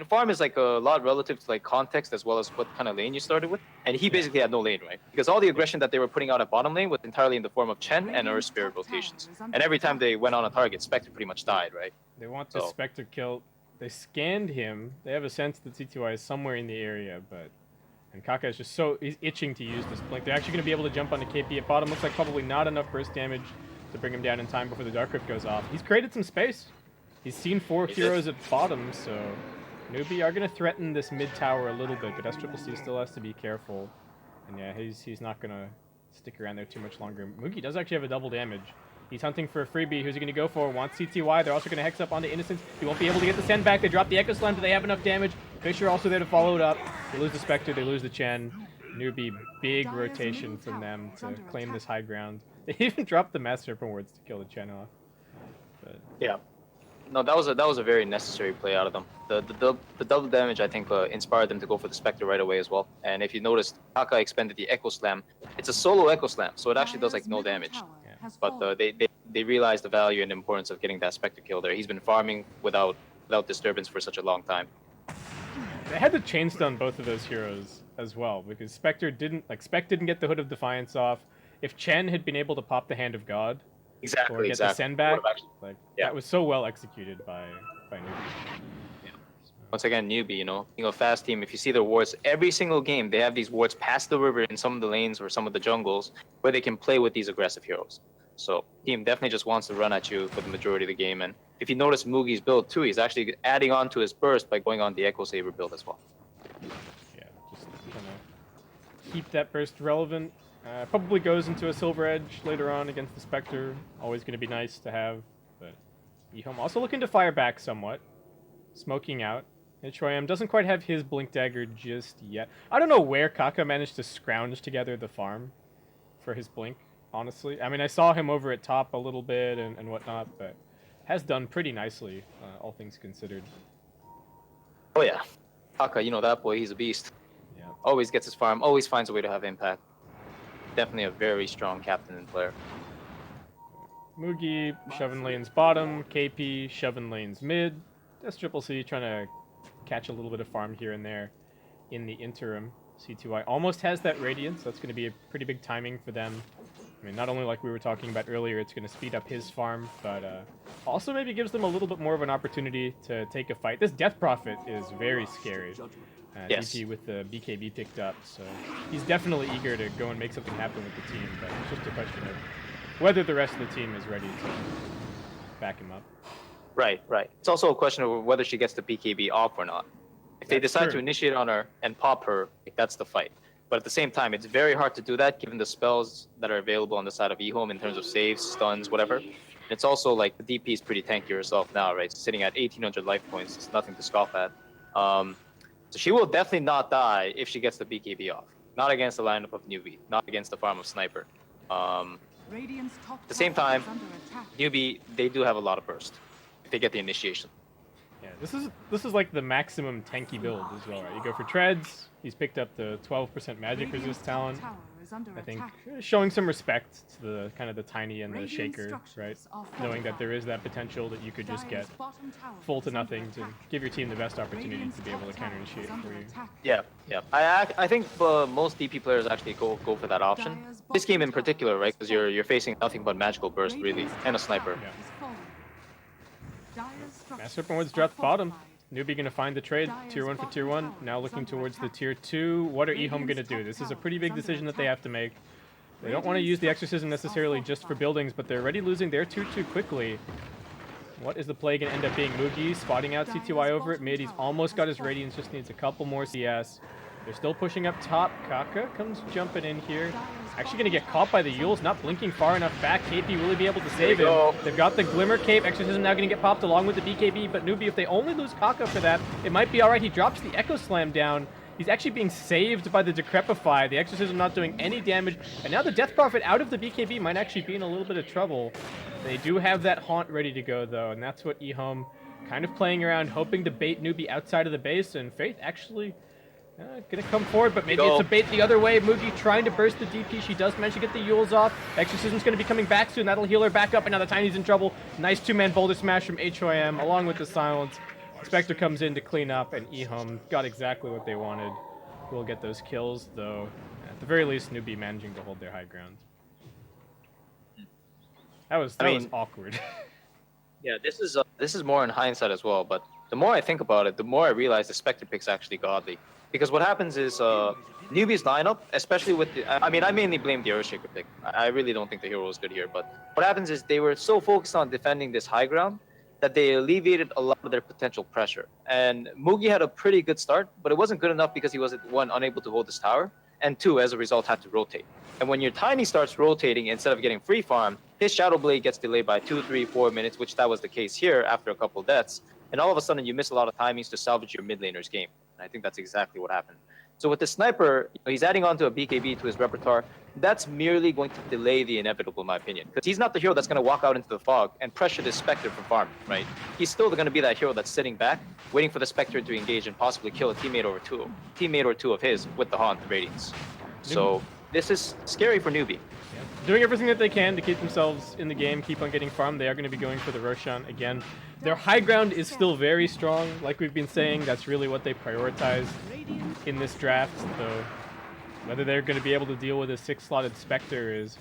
farm is like a lot relative to like context as well as what kind of lane you started with. And he basically had no lane, right? Because all the aggression that they were putting out at bottom lane was entirely in the form of Chen and Earth Spirit rotations. And every time they went on a target, Spectre pretty much died, right? They want the Spectre kill. They scanned him. They have a sense that CTY is somewhere in the area, and Kaka is just he's itching to use this blink. They're actually going to be able to jump onto KP at bottom. Looks like probably not enough burst damage to bring him down in time before the Dark Crypt goes off. He's created some space. He's seen 4 heroes at bottom, so NEWBEE are going to threaten this mid tower a little bit, but SCC still has to be careful. And yeah, he's not going to stick around there too much longer. Moogie does actually have a double damage. He's hunting for a freebie. Who's he going to go for? Wants CTY. They're also going to hex up onto Innocence. He won't be able to get the send back. They drop the Echo Slam. Do they have enough damage? Fisher also there to follow it up. They lose the Spectre. They lose the Chen. NEWBEE, big rotation from them to claim this high ground. They even dropped the Mass Serpent Wards to kill the Chen off. But yeah. No, that was a very necessary play out of them. The double damage, I think, inspired them to go for the Spectre right away as well. And if you noticed, Kaka expended the Echo Slam. It's a solo Echo Slam, so it actually does like no damage. Yeah. But they realized the value and importance of getting that Spectre kill there. He's been farming without disturbance for such a long time. They had to chainstun both of those heroes as well, because Spec didn't get the Hood of Defiance off. If Chen had been able to pop the Hand of God, or get the send back, that was so well executed by NEWBEE. Yeah. Once again, NEWBEE, being a fast team, if you see their wards, every single game they have these wards past the river in some of the lanes or some of the jungles where they can play with these aggressive heroes. So team definitely just wants to run at you for the majority of the game. And if you notice Moogie's build too, he's actually adding on to his burst by going on the Echo Saber build as well. Yeah, just trying to keep that burst relevant. Probably goes into a Silver Edge later on against the Spectre. Always going to be nice to have. But EHOME also looking to fire back somewhat. Smoking out. And Troyam doesn't quite have his Blink Dagger just yet. I don't know where Kaka managed to scrounge together the farm for his Blink, honestly. I mean, I saw him over at top a little bit and whatnot, but has done pretty nicely, all things considered. Oh yeah. Kaka, that boy, he's a beast. Yeah. Always gets his farm, always finds a way to have impact. Definitely a very strong captain and player. Moogie shoving lanes bottom, KP shoving lanes mid. SCC trying to catch a little bit of farm here and there in the interim. C2I almost has that Radiance. That's going to be a pretty big timing for them. I mean, not only like we were talking about earlier, it's going to speed up his farm, but also maybe gives them a little bit more of an opportunity to take a fight. This Death Prophet is very scary. Yes. DP with the BKB picked up, so he's definitely eager to go and make something happen with the team, but it's just a question of whether the rest of the team is ready to back him up. Right. It's also a question of whether she gets the BKB off or not. If they decide to initiate on her and pop her, that's the fight. But at the same time, it's very hard to do that given the spells that are available on the side of EHOME in terms of saves, stuns, whatever. It's also like the DP is pretty tanky herself now, right? Sitting at 1,800 life points, it's nothing to scoff at. So she will definitely not die if she gets the BKB off. Not against the lineup of NEWBEE, not against the farm of Sniper. At the same time, NEWBEE, they do have a lot of burst if they get the initiation. Yeah, this is like the maximum tanky build as well, right? You go for treads. He's picked up the 12% magic resist talent. I think showing some respect to the kind of the tiny and the shaker, right? Knowing that there is that potential that you could just get full to nothing to give your team the best opportunity to be able to counter initiate for you. Yeah. I think most DP players actually go for that option. This game in particular, right? Because you're facing nothing but magical burst really, and a sniper. Yeah. Mass Serpent Wards dropped bottom. NEWBEE gonna find the trade, tier 1 for tier 1, now looking towards the tier 2. What are EHOME gonna do? This is a pretty big decision that they have to make. They don't want to use the Exorcism necessarily just for buildings, but they're already losing their tier 2 quickly. What is the play gonna end up being? Moogie spotting out CTY over at mid. He's almost got his Radiance, just needs a couple more CS. They're still pushing up top. Kaka comes jumping in here. Actually going to get caught by the Yules, not blinking far enough back. KP will he be able to save him? They've got the Glimmer Cape. Exorcism now going to get popped along with the BKB, but NEWBEE, if they only lose Kaka for that, it might be alright. He drops the Echo Slam down. He's actually being saved by the Decrepify. The Exorcism not doing any damage. And now the Death Prophet out of the BKB might actually be in a little bit of trouble. They do have that Haunt ready to go, though, and that's what EHOME kind of playing around, hoping to bait NEWBEE outside of the base, and Faith actually gonna come forward, but maybe it's a bait the other way. Mugi trying to burst the DP. She does manage to get the Yules off. Exorcism's gonna be coming back soon. That'll heal her back up, and now the Tiny's in trouble. Nice two-man boulder smash from HOM, along with the silence. Spectre comes in to clean up, and EHOME got exactly what they wanted. We'll get those kills, though. At the very least, NEWBEE managing to hold their high ground. That was awkward. Yeah, this is more in hindsight as well, but the more I think about it, the more I realize the Spectre pick's actually godly. Because what happens is NEWBEE's lineup, especially with the, I mainly blame the Earthshaker pick. I really don't think the hero was good here, but what happens is they were so focused on defending this high ground that they alleviated a lot of their potential pressure. And Mugi had a pretty good start, but it wasn't good enough because he was, one, unable to hold this tower, and two, as a result, had to rotate. And when your Tiny starts rotating instead of getting free farm, his Shadow Blade gets delayed by 2, 3, 4 minutes, which that was the case here after a couple deaths. And all of a sudden, you miss a lot of timings to salvage your mid laner's game. And I think that's exactly what happened. So with the Sniper, he's adding on to a BKB to his repertoire. That's merely going to delay the inevitable, in my opinion. Because he's not the hero that's going to walk out into the fog and pressure this Spectre for farm, right? He's still going to be that hero that's sitting back, waiting for the Spectre to engage and possibly kill a teammate or two of his with the Haunt Radiance. So this is scary for NEWBEE. Yeah. Doing everything that they can to keep themselves in the game, keep on getting farm. They are going to be going for the Roshan again. Their high ground is still very strong, like we've been saying. That's really what they prioritize in this draft, though whether they're going to be able to deal with a 6-slotted Spectre is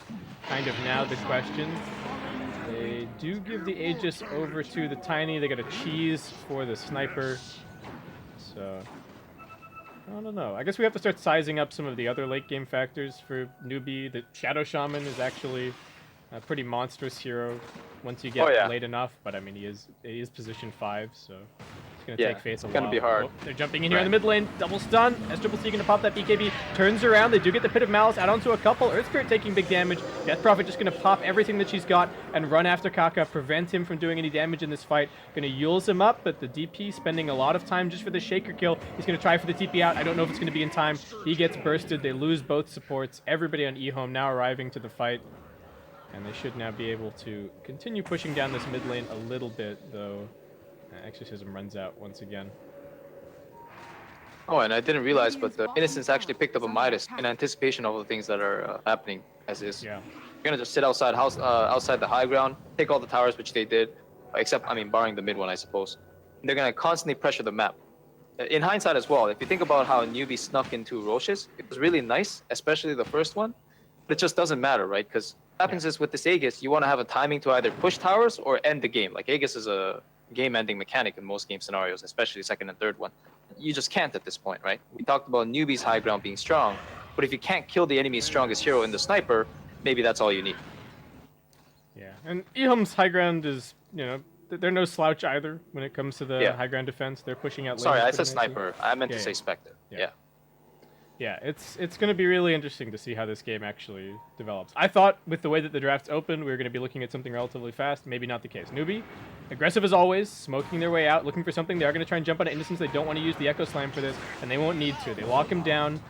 kind of now the question. They do give the Aegis over to the Tiny. They got a cheese for the Sniper. So I don't know. I guess we have to start sizing up some of the other late game factors for NEWBEE. The Shadow Shaman is actually a pretty monstrous hero once you get late enough, but I mean he is position 5, so it's gonna take Faith a while. It's gonna be hard. Oh, they're jumping in here in the mid lane, double stun. SCC gonna pop that BKB, turns around. They do get the Pit of Malice out onto a couple. Earth Spirit taking big damage. Death Prophet just gonna pop everything that she's got and run after Kaka, prevent him from doing any damage in this fight. Gonna Yules him up, but the DP spending a lot of time just for the Shaker kill. He's gonna try for the TP out. I don't know if it's gonna be in time. He gets bursted. They lose both supports. Everybody on EHOME now arriving to the fight. And they should now be able to continue pushing down this mid lane a little bit, though Exorcism runs out once again. Oh, and I didn't realize, but the Innocents actually picked up a Midas in anticipation of all the things that are happening as is. Yeah. You're gonna just sit outside outside the high ground, take all the towers, which they did, except, barring the mid one, I suppose. And they're gonna constantly pressure the map. In hindsight as well, if you think about how NEWBEE snuck into Roches, it was really nice, especially the first one. But it just doesn't matter, right? Because what happens is with this Aegis, you want to have a timing to either push towers or end the game. Like Aegis is a game-ending mechanic in most game scenarios, especially second and third one. You just can't at this point, right? We talked about NEWBEE's high ground being strong, but if you can't kill the enemy's strongest hero in the Sniper, maybe that's all you need. Yeah, and EHOME's high ground is, they're no slouch either when it comes to the high ground defense. They're pushing out. Sorry, I said Sniper. I meant to say Spectre. Yeah, it's going to be really interesting to see how this game actually develops. I thought with the way that the draft's open, we were going to be looking at something relatively fast. Maybe not the case. NEWBEE, aggressive as always, smoking their way out, looking for something. They are going to try and jump on Innocence. They don't want to use the Echo Slam for this, and they won't need to. They lock him down,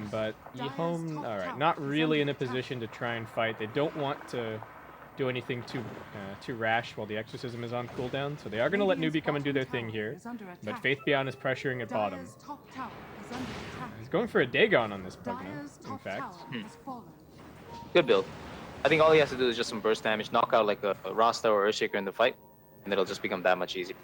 but EHOME, all right, not really in a position to try and fight. They don't want to do anything too rash while the Exorcism is on cooldown, so they are going to let NEWBEE come and do their thing here. But Faith Beyond is pressuring at bottom. He's going for a Dagon on this Pugna, in fact. Good build. I think all he has to do is just some burst damage, knock out like a Rasta or Earthshaker in the fight, and it'll just become that much easier.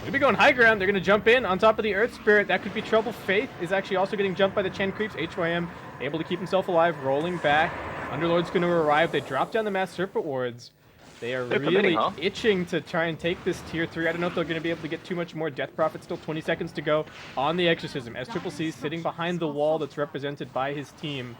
They'll be going high ground. They're going to jump in on top of the Earth Spirit. That could be trouble. Faith is actually also getting jumped by the Chen Creeps. HYM able to keep himself alive, rolling back. Underlord's going to arrive. They drop down the Mass Serpent Wards. They're really itching to try and take this tier 3. I don't know if they're going to be able to get too much more. Death Prophet still 20 seconds to go on the Exorcism. SCCC sitting behind the wall that's represented by his team.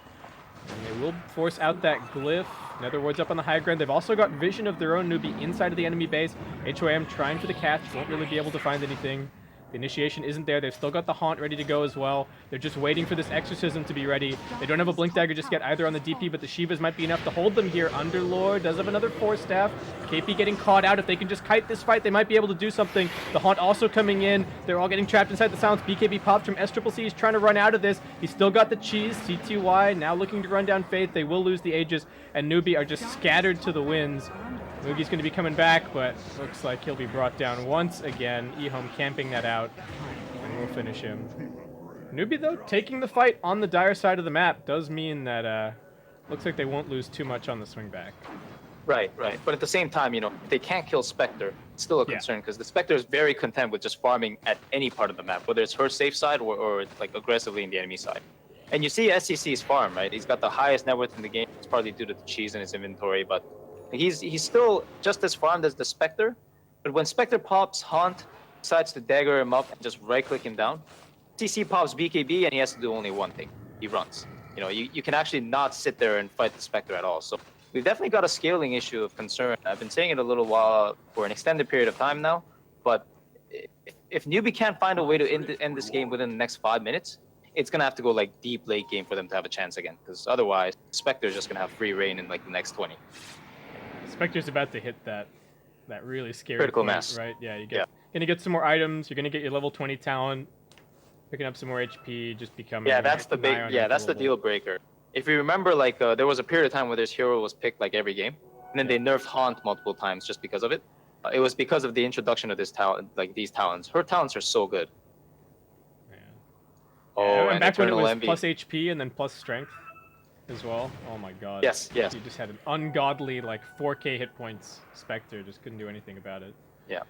And they will force out that Glyph. Nether Wards up on the high ground. They've also got vision of their own NEWBEE inside of the enemy base. HOM trying for the catch. Won't really be able to find anything. The initiation isn't there. They've still got the Haunt ready to go as well. They're just waiting for this Exorcism to be ready. They don't have a Blink Dagger just yet either on the DP, but the Shivas might be enough to hold them here. Underlord does have another Force Staff. KP getting caught out. If they can just kite this fight, they might be able to do something. The Haunt also coming in. They're all getting trapped inside the silence. BKB popped from SCCC. He's trying to run out of this. He's still got the cheese. CTY now looking to run down Faith. They will lose the Aegis, and NEWBEE are just scattered to the winds. Mugi's going to be coming back, but looks like he'll be brought down once again. EHOME camping that out, and we'll finish him. NEWBEE, though, taking the fight on the dire side of the map does mean that looks like they won't lose too much on the swing back. Right, right. But at the same time, you know, if they can't kill Spectre, it's still a concern because the Spectre is very content with just farming at any part of the map, whether it's her safe side or like aggressively in the enemy side. And you see SCC's farm, right? He's got the highest net worth in the game. It's partly due to the cheese in his inventory, but he's still just as farmed as the Spectre. But when Spectre pops Haunt, decides to dagger him up and just right-click him down, CC pops BKB and he has to do only one thing. He runs. You know, you can actually not sit there and fight the Spectre at all. So we've definitely got a scaling issue of concern. I've been saying it a little while for an extended period of time now, but if NEWBEE can't find a way to end this game within the next 5 minutes, it's going to have to go like deep late game for them to have a chance again, because otherwise Spectre's just going to have free reign in like the next 20. Spectre's about to hit that really scary Critical point, mass. right? Yeah, you're gonna get some more items. You're gonna get your level 20 talent, picking up some more HP, just becoming. Yeah, that's the big. Yeah, that's the deal breaker. If you remember, like there was a period of time where this hero was picked like every game, and then they nerfed Haunt multiple times just because of it. It was because of the introduction of this talent, like these talents. Her talents are so good. Yeah. Oh, and back when it Eternal was Envy. plus HP and then plus strength as well. Oh my god. Yes, yes. You just had an ungodly like 4k hit points. Spectre just couldn't do anything about it. Yeah.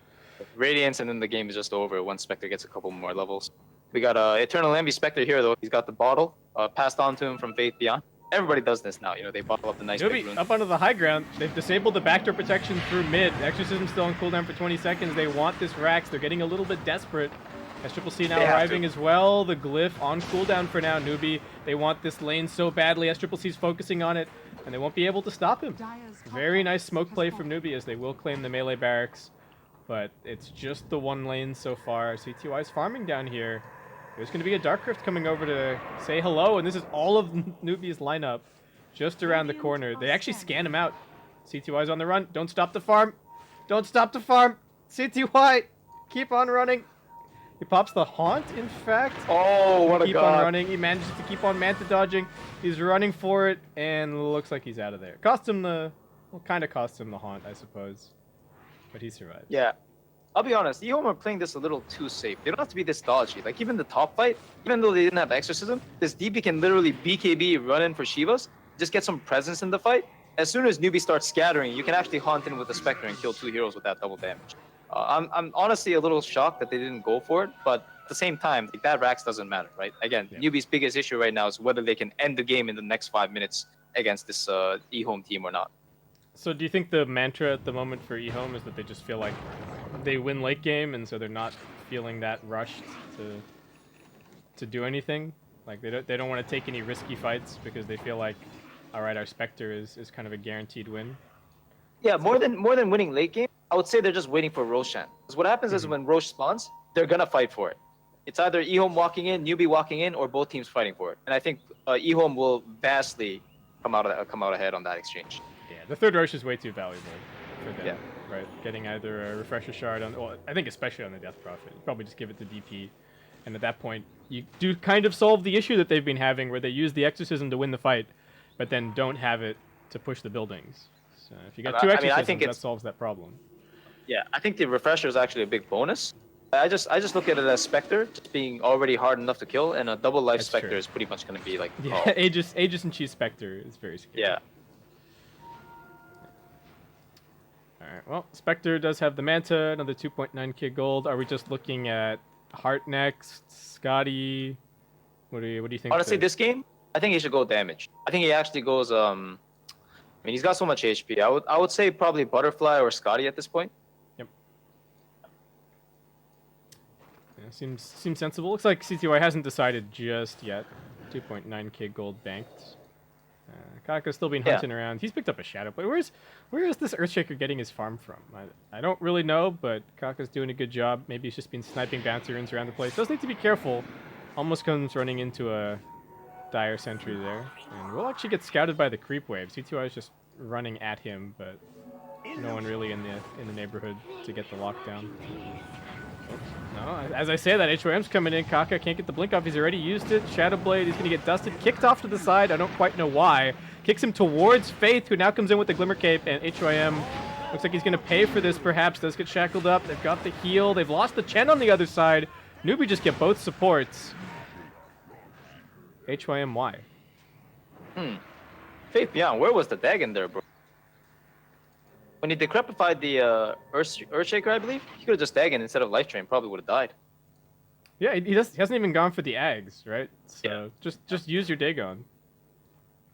Radiance, and then the game is just over once Spectre gets a couple more levels. We got Eternal Envy Spectre here, though. He's got the bottle passed on to him from Faith Beyond. Everybody does this now. You know, they bottle up the nice big NEWBEE runes. up onto the high ground. They've disabled the backdoor protection through mid. Exorcism still on cooldown for 20 seconds. They want this Rax. They're getting a little bit desperate. SCCC now arriving as well. The glyph on cooldown for now. NEWBEE, they want this lane so badly. SCCC's focusing on it, and they won't be able to stop him. Very nice smoke play from NEWBEE as they will claim the melee barracks, but it's just the one lane so far. CTY's farming down here. There's going to be a Dark Rift coming over to say hello, and this is all of NEWBEE's lineup just around the corner. They actually scan him out. CTY's on the run. Don't stop the farm. Don't stop the farm. CTY, keep on running. He pops the Haunt, in fact. Oh, what a keep god. on running. He manages to keep on Manta dodging. He's running for it, and looks like he's out of there. Cost him the... Well, kind of cost him the Haunt, I suppose. But he survived. Yeah. I'll be honest, EHOME are playing this a little too safe. They don't have to be this dodgy. Like, even the top fight, even though they didn't have Exorcism, this DP can literally BKB run in for Shivas, just get some presence in the fight. As soon as NEWBEE starts scattering, you can actually haunt in with the Spectre and kill 2 heroes with that double damage. I'm honestly a little shocked that they didn't go for it, but at the same time, like, that Rax doesn't matter, right? Again, NEWBEE's biggest issue right now is whether they can end the game in the next 5 minutes against this EHOME team or not. So do you think the mantra at the moment for EHOME is that they just feel like they win late game, and so they're not feeling that rushed to do anything? Like they don't want to take any risky fights because they feel like, all right, our Spectre is kind of a guaranteed win. Yeah, more than winning late game, I would say they're just waiting for Roshan. Because what happens is when Rosh spawns, they're gonna fight for it. It's either EHOME walking in, NEWBEE walking in, or both teams fighting for it. And I think EHOME will vastly come out ahead on that exchange. Yeah, the third Rosh is way too valuable for them. Yeah. Right, getting either a refresher shard on, well, I think especially on the Death Prophet, you probably just give it to DP, and at that point you do kind of solve the issue that they've been having, where they use the Exorcism to win the fight, but then don't have it to push the buildings. So if you got 2 Exorcisms, that solves that problem. Yeah, I think the refresher is actually a big bonus. I just look at it as Spectre just being already hard enough to kill, and a double life That's Spectre true. is pretty much going to be like Yeah, Aegis and Cheese Spectre is very scary. Yeah. Alright, well, Spectre does have the Manta, another 2.9k gold. Are we just looking at Heart next? Scotty? What do you think? Honestly, this game, I think he should go damage. I think he actually goes. I mean, he's got so much HP. I would say probably Butterfly or Scotty at this point. Yep. Yeah, seems sensible. Looks like CTY hasn't decided just yet. 2.9k gold banked. Kaka's still been hunting around. He's picked up a Shadow Blade. Where is this Earthshaker getting his farm from? I don't really know, but Kaka's doing a good job. Maybe he's just been sniping bounty runes around the place. Does need to be careful. Almost comes running into a dire sentry there. And we'll actually get scouted by the creep wave. C2I is just running at him, but no one really in the neighborhood to get the lockdown. Oops. No, as I say that, HOM's coming in. Kaka can't get the blink off. He's already used it. Shadow Blade, he's going to get dusted. Kicked off to the side. I don't quite know why. Kicks him towards Faith, who now comes in with the Glimmer Cape, and HOM looks like he's going to pay for this, perhaps. Does get shackled up. They've got the heal. They've lost the Chen on the other side. NEWBEE just get both supports. HOM, why? Faith Beyond, where was the Dagon there, bro? When he decrepified the Earthshaker, I believe, he could have just Dagon instead of Life Drain. Probably would have died. Yeah, he hasn't even gone for the Ags, right? So just use your Dagon.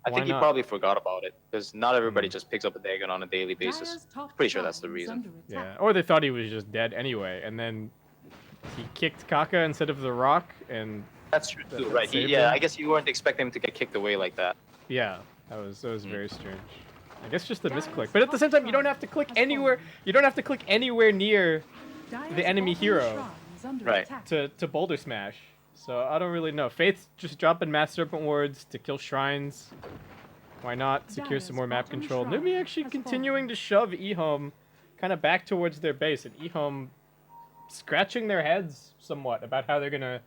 I think he probably forgot about it, because not everybody just picks up a Dagon on a daily basis. Pretty sure that's the reason. Yeah, or they thought he was just dead anyway, and then he kicked Kaka instead of the rock, and that's true too, right? I guess you weren't expecting him to get kicked away like that. Yeah, that was very strange. I guess just a misclick, but at the same time, you don't have to click anywhere. You don't have to click anywhere near the enemy hero, right? To boulder smash. So I don't really know. Faith's just dropping Mass Serpent Wards to kill shrines. Why not secure some more map control? NEWBEE actually continuing to shove EHOME kind of back towards their base, and EHOME scratching their heads somewhat about how they're gonna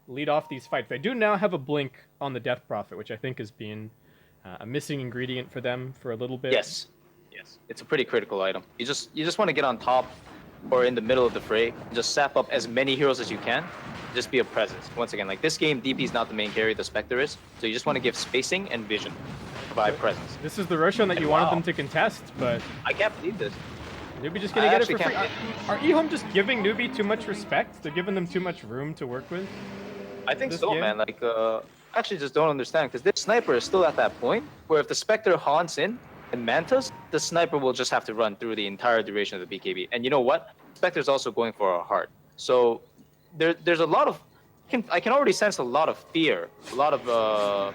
lead off these fights. They do now have a blink on the Death Prophet, which I think has been a missing ingredient for them for a little bit. Yes, it's a pretty critical item. You just want to get on top or in the middle of the fray, just sap up as many heroes as you can. Just be a presence. Once again, like this game, DP is not the main carry, the Spectre is. So you just want to give spacing and vision, provide presence. This is the Roshan that you wanted them to contest, but I can't believe this. NEWBEE just gonna get it for free. Are EHOME just giving NEWBEE too much respect? They're giving them too much room to work with? I think so, man. Like, actually just don't understand, because this sniper is still at that point where if the Spectre haunts in and mantas, the sniper will just have to run through the entire duration of the BKB. And you know what? Spectre's also going for a heart. So there's a lot of, I can already sense a lot of fear, a lot of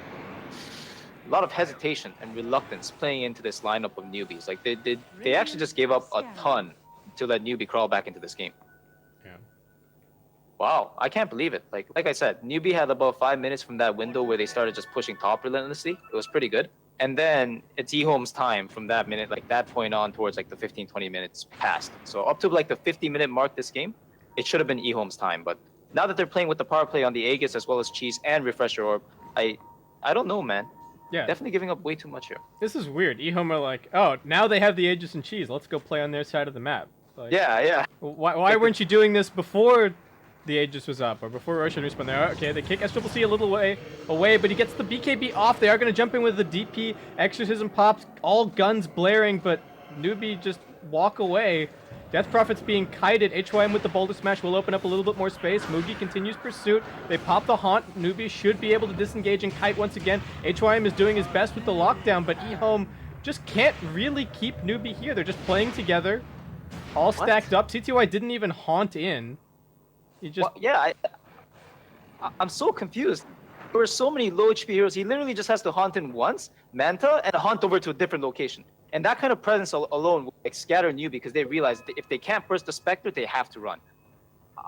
hesitation and reluctance playing into this lineup of newbies. Like they actually just gave up a ton to let NEWBEE crawl back into this game. Yeah. Wow, I can't believe it. Like I said, NEWBEE had about 5 minutes from that window where they started just pushing top relentlessly. It was pretty good. And then it's EHOME's time from that minute, like that point on towards like the 15-20 minutes past. So up to like the 50-minute mark this game, it should have been EHOME's time. But now that they're playing with the power play on the Aegis as well as Cheese and Refresher Orb, I don't know, man. Yeah. Definitely giving up way too much here. This is weird. EHOME are like, oh, now they have the Aegis and Cheese. Let's go play on their side of the map. Like, yeah. Why weren't you doing this before the Aegis was up or before Roshan respawned there? Okay, they kick SCC a little way away, but he gets the BKB off. They are going to jump in with the DP. Exorcism pops, all guns blaring, but NEWBEE just walk away. Death Prophet's being kited. HYM with the Boulder Smash will open up a little bit more space. Mugi continues pursuit. They pop the Haunt. NEWBEE should be able to disengage and kite once again. HYM is doing his best with the lockdown, but EHOME just can't really keep NEWBEE here. They're just playing together, all stacked up. CTY didn't even haunt in. He just... Well, yeah, I'm so confused. There were so many low HP heroes. He literally just has to haunt in once, Manta, and haunt over to a different location. And that kind of presence alone will like scatter NEWBEE because they realize that if they can't burst the Spectre, they have to run.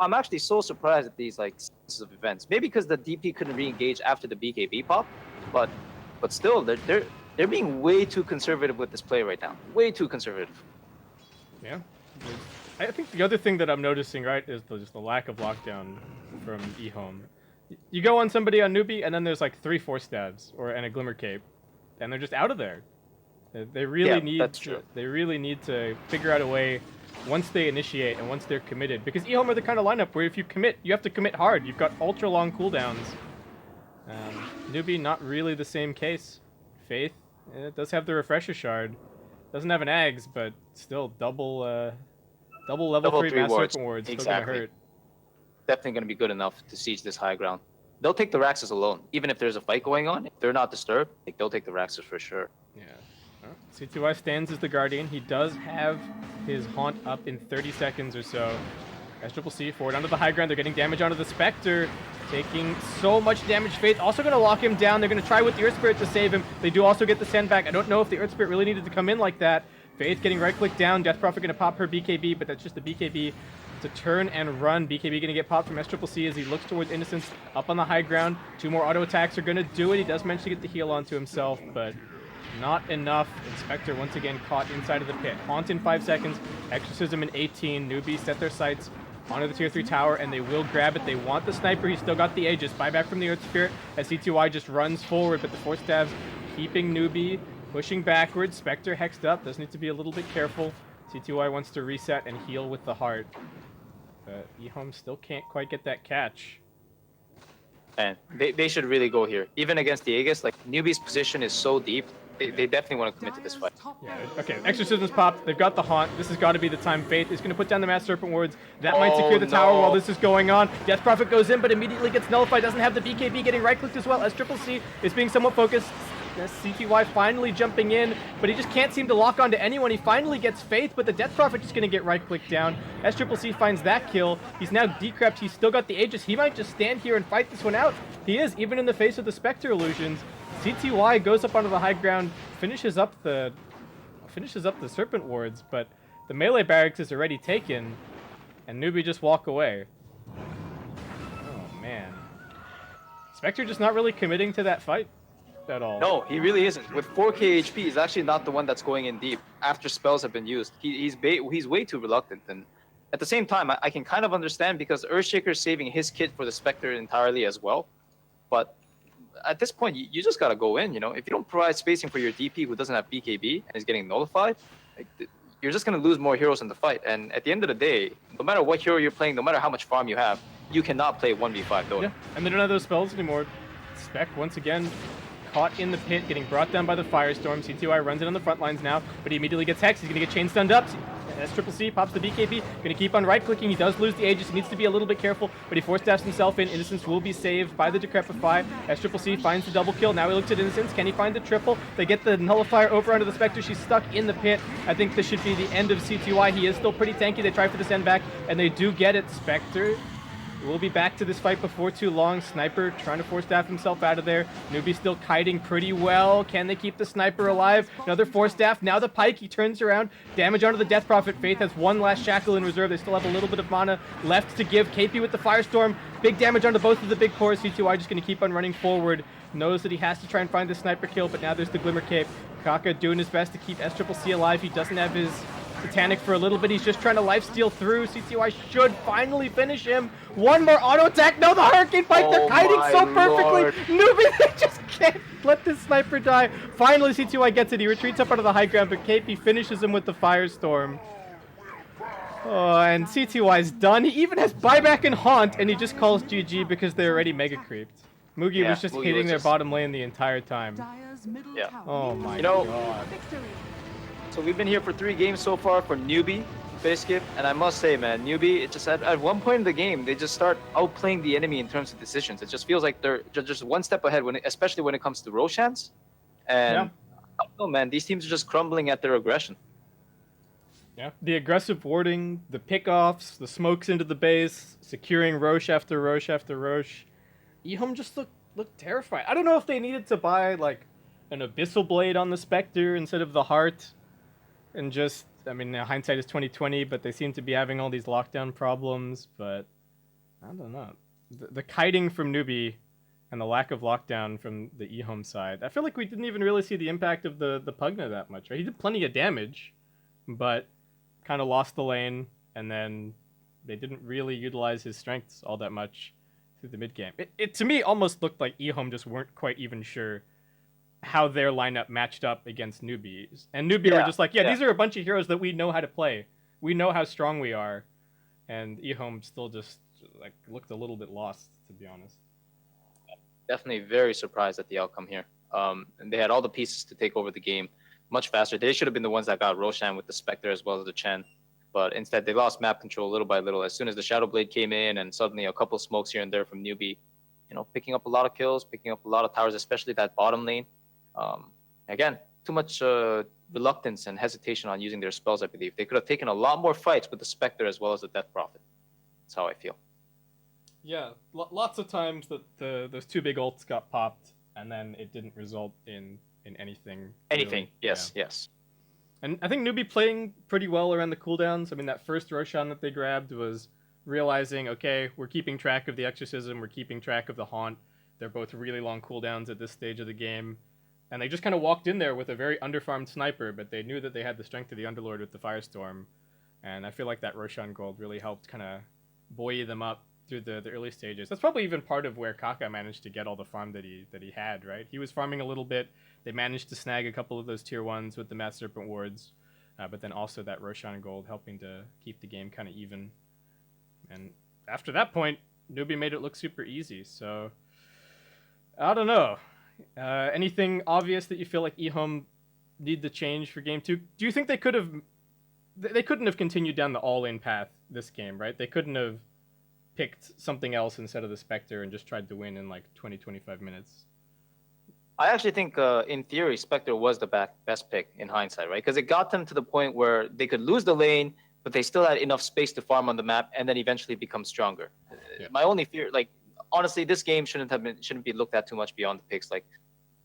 I'm actually so surprised at these like sequences of events. Maybe because the DP couldn't re-engage after the BKB pop, but still, they're being way too conservative with this play right now. Way too conservative. Yeah. I think the other thing that I'm noticing, right, is just the lack of lockdown from EHOME. You go on somebody on NEWBEE, and then there's like 3 force stabs and a Glimmer Cape, and they're just out of there. They really need to figure out a way once they initiate and once they're committed, because EHOME are the kind of lineup where if you commit, you have to commit hard. You've got ultra long cooldowns. NEWBEE not really the same case. Faith does have the Refresher Shard, doesn't have an Ags, but still double level 3 Mass Serpent Wards. Still gonna hurt. Definitely gonna be good enough to siege this high ground. They'll take the Raxus alone, even if there's a fight going on. If they're not disturbed, like they'll take the Raxus for sure. Yeah. C2I stands as the Guardian. He does have his Haunt up in 30 seconds or so. SCCC forward onto the high ground. They're getting damage onto the Spectre. Taking so much damage. Faith also going to lock him down. They're going to try with the Earth Spirit to save him. They do also get the send back. I don't know if the Earth Spirit really needed to come in like that. Faith getting right-click down. Death Prophet going to pop her BKB, but that's just the BKB to turn and run. BKB going to get popped from SCCC as he looks towards Innocence up on the high ground. 2 more auto attacks are going to do it. He does manage to get the heal onto himself, but not enough. Inspector once again caught inside of the pit. Haunt in 5 seconds. Exorcism in 18. NEWBEE set their sights onto the tier 3 tower, and they will grab it. They want the sniper. He's still got the Aegis. Buyback from the Earth Spirit as CTY just runs forward, but the Force Stabs keeping NEWBEE pushing backwards. Spectre hexed up. Does need to be a little bit careful. CTY wants to reset and heal with the heart. EHOME still can't quite get that catch. And they should really go here. Even against the Aegis, like, NEWBEE's position is so deep. They definitely want to commit to this fight. Yeah, okay, Exorcism's popped. They've got the Haunt. This has got to be the time. Faith is going to put down the Mass Serpent Wards. That might secure the tower while this is going on. Death Prophet goes in, but immediately gets nullified. Doesn't have the BKB, getting right-clicked as well. SCCC is being somewhat focused. CTY finally jumping in, but he just can't seem to lock onto anyone. He finally gets Faith, but the Death Prophet just going to get right-clicked down. SCCC finds that kill. He's now decrept. He's still got the Aegis. He might just stand here and fight this one out. He is, even in the face of the Spectre illusions. CTY goes up onto the high ground, finishes up the Serpent Wards, but the melee barracks is already taken, and NEWBEE just walk away. Oh man, Spectre just not really committing to that fight at all. No, he really isn't. With 4k HP, he's actually not the one that's going in deep after spells have been used. He's way too reluctant, and at the same time, I can kind of understand because Earthshaker's saving his kit for the Spectre entirely as well, but at this point, you just gotta go in, you know? If you don't provide spacing for your DP who doesn't have BKB and is getting nullified, like, you're just gonna lose more heroes in the fight. And at the end of the day, no matter what hero you're playing, no matter how much farm you have, you cannot play 1v5 Dota. Yeah, and they don't have those spells anymore. Spec, once again, caught in the pit, getting brought down by the Firestorm. CTY runs it on the front lines now, but he immediately gets hexed. He's gonna get chain stunned up. SCCC pops the BKB, gonna keep on right-clicking. He does lose the Aegis. He needs to be a little bit careful, but he force stabs himself in. Innocence will be saved by the Decrepify. SCCC finds the double kill. Now he looks at Innocence. Can he find the triple? They get the Nullifier over onto the Spectre. She's stuck in the pit. I think this should be the end of CTY. He is still pretty tanky. They try for the send back, and they do get it. Spectre will be back to this fight before too long. Sniper trying to force staff himself out of there. NEWBEE still kiting pretty well. Can they keep the Sniper alive? Another force staff. Now the Pike. He turns around. Damage onto the Death Prophet. Faith has one last Shackle in reserve. They still have a little bit of mana left to give. KP with the Firestorm. Big damage onto both of the big cores. CTY just going to keep on running forward. Knows that he has to try and find the Sniper kill, but now there's the Glimmer Cape. Kaka doing his best to keep SCCC alive. He doesn't have his Satanic for a little bit. He's just trying to lifesteal through. CTY should finally finish him. One more auto attack. No, the Hurricane Pike. They're kiting so perfectly. NEWBEE, they just can't let this Sniper die. Finally, CTY gets it. He retreats up onto the high ground, but KP finishes him with the Firestorm. Oh, and CTY's done. He even has buyback and haunt, and he just calls GG because they're already mega creeped. Mugi was just hitting their bottom lane the entire time. Yeah. Oh my god. Victory. So we've been here for 3 games so far for NEWBEE, Biscuit, and I must say, man, NEWBEE, it just at one point in the game, they just start outplaying the enemy in terms of decisions. It just feels like they're just one step ahead, especially when it comes to Roshans. And yeah. I don't know, man, these teams are just crumbling at their aggression. Yeah, the aggressive warding, the pickoffs, the smokes into the base, securing Roche after Roche after Roche. EHOME just looked terrified. I don't know if they needed to buy like an Abyssal Blade on the Spectre instead of the Heart. And just, I mean, hindsight is 2020, but they seem to be having all these lockdown problems. But I don't know. The kiting from NEWBEE and the lack of lockdown from the EHOME side. I feel like we didn't even really see the impact of the Pugna that much. Right? He did plenty of damage, but kind of lost the lane, and then they didn't really utilize his strengths all that much through the mid game. It to me almost looked like EHOME just weren't quite even sure how their lineup matched up against NEWBEE's. And NEWBEE were just like, these are a bunch of heroes that we know how to play. We know how strong we are. And EHOME still just like looked a little bit lost, to be honest. Definitely very surprised at the outcome here. And they had all the pieces to take over the game much faster. They should have been the ones that got Roshan with the Spectre as well as the Chen. But instead, they lost map control little by little. As soon as the Shadow Blade came in and suddenly a couple smokes here and there from NEWBEE, you know, picking up a lot of kills, picking up a lot of towers, especially that bottom lane. Again, too much reluctance and hesitation on using their spells, I believe. They could have taken a lot more fights with the Spectre as well as the Death Prophet. That's how I feel. Yeah, lots of times that those two big ults got popped, and then it didn't result in anything. Anything? Really. Yes, Yeah. yes. And I think NEWBEE playing pretty well around the cooldowns. I mean, that first Roshan that they grabbed was realizing, okay, we're keeping track of the Exorcism, we're keeping track of the Haunt. They're both really long cooldowns at this stage of the game. And they just kind of walked in there with a very underfarmed sniper, but they knew that they had the strength of the Underlord with the Firestorm. And I feel like that Roshan gold really helped kind of buoy them up through the early stages. That's probably even part of where Kaka managed to get all the farm that he had, right? He was farming a little bit. They managed to snag a couple of those tier 1s with the Mass Serpent wards, but then also that Roshan gold helping to keep the game kind of even. And after that point, NEWBEE made it look super easy. So I don't know. Anything obvious that you feel like EHOME need to change for game 2? Do you think they could have? They couldn't have continued down the all-in path this game, right? They couldn't have picked something else instead of the Spectre and just tried to win in like 20-25 minutes. I actually think, in theory, Spectre was the best pick in hindsight, right? Because it got them to the point where they could lose the lane, but they still had enough space to farm on the map, and then eventually become stronger. Yeah. My only fear, like, honestly, this game shouldn't be looked at too much beyond the picks, like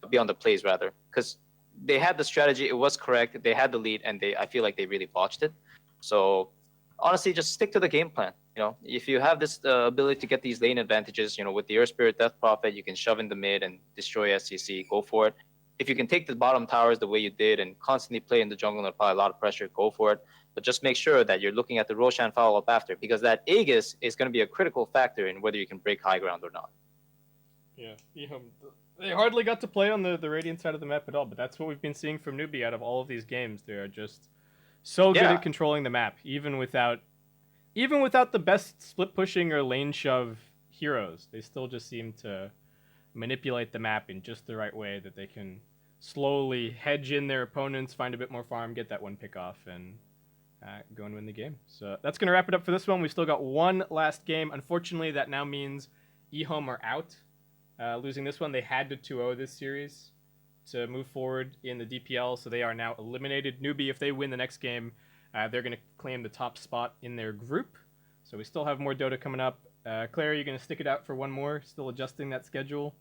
beyond the plays rather, because they had the strategy, it was correct, they had the lead, and I feel like they really botched it. So honestly, just stick to the game plan. You know, if you have this ability to get these lane advantages, you know, with the Earth Spirit, Death Prophet, you can shove in the mid and destroy SCC. Go for it. If you can take the bottom towers the way you did and constantly play in the jungle and apply a lot of pressure, go for it. But just make sure that you're looking at the Roshan follow up after, because that Aegis is going to be a critical factor in whether you can break high ground or not. Yeah, they hardly got to play on the Radiant side of the map at all, but that's what we've been seeing from NEWBEE out of all of these games. They are just so good at controlling the map, even without the best split pushing or lane shove heroes. They still just seem to manipulate the map in just the right way that they can slowly hedge in their opponents, find a bit more farm, get that one pick off, and go and win the game. So that's going to wrap it up for this one. We still got one last game. Unfortunately, that now means EHOME are out. Losing this one, they had to 2-0 this series to move forward in the DPL, so they are now eliminated. NEWBEE, if they win the next game, they're going to claim the top spot in their group. So we still have more Dota coming up. Claire, you're going to stick it out for one more, still adjusting that schedule?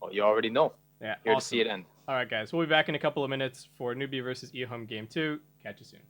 Well, you already know. Yeah, Here awesome. to see it end. All right, guys. We'll be back in a couple of minutes for NEWBEE versus EHOME Game 2. Catch you soon.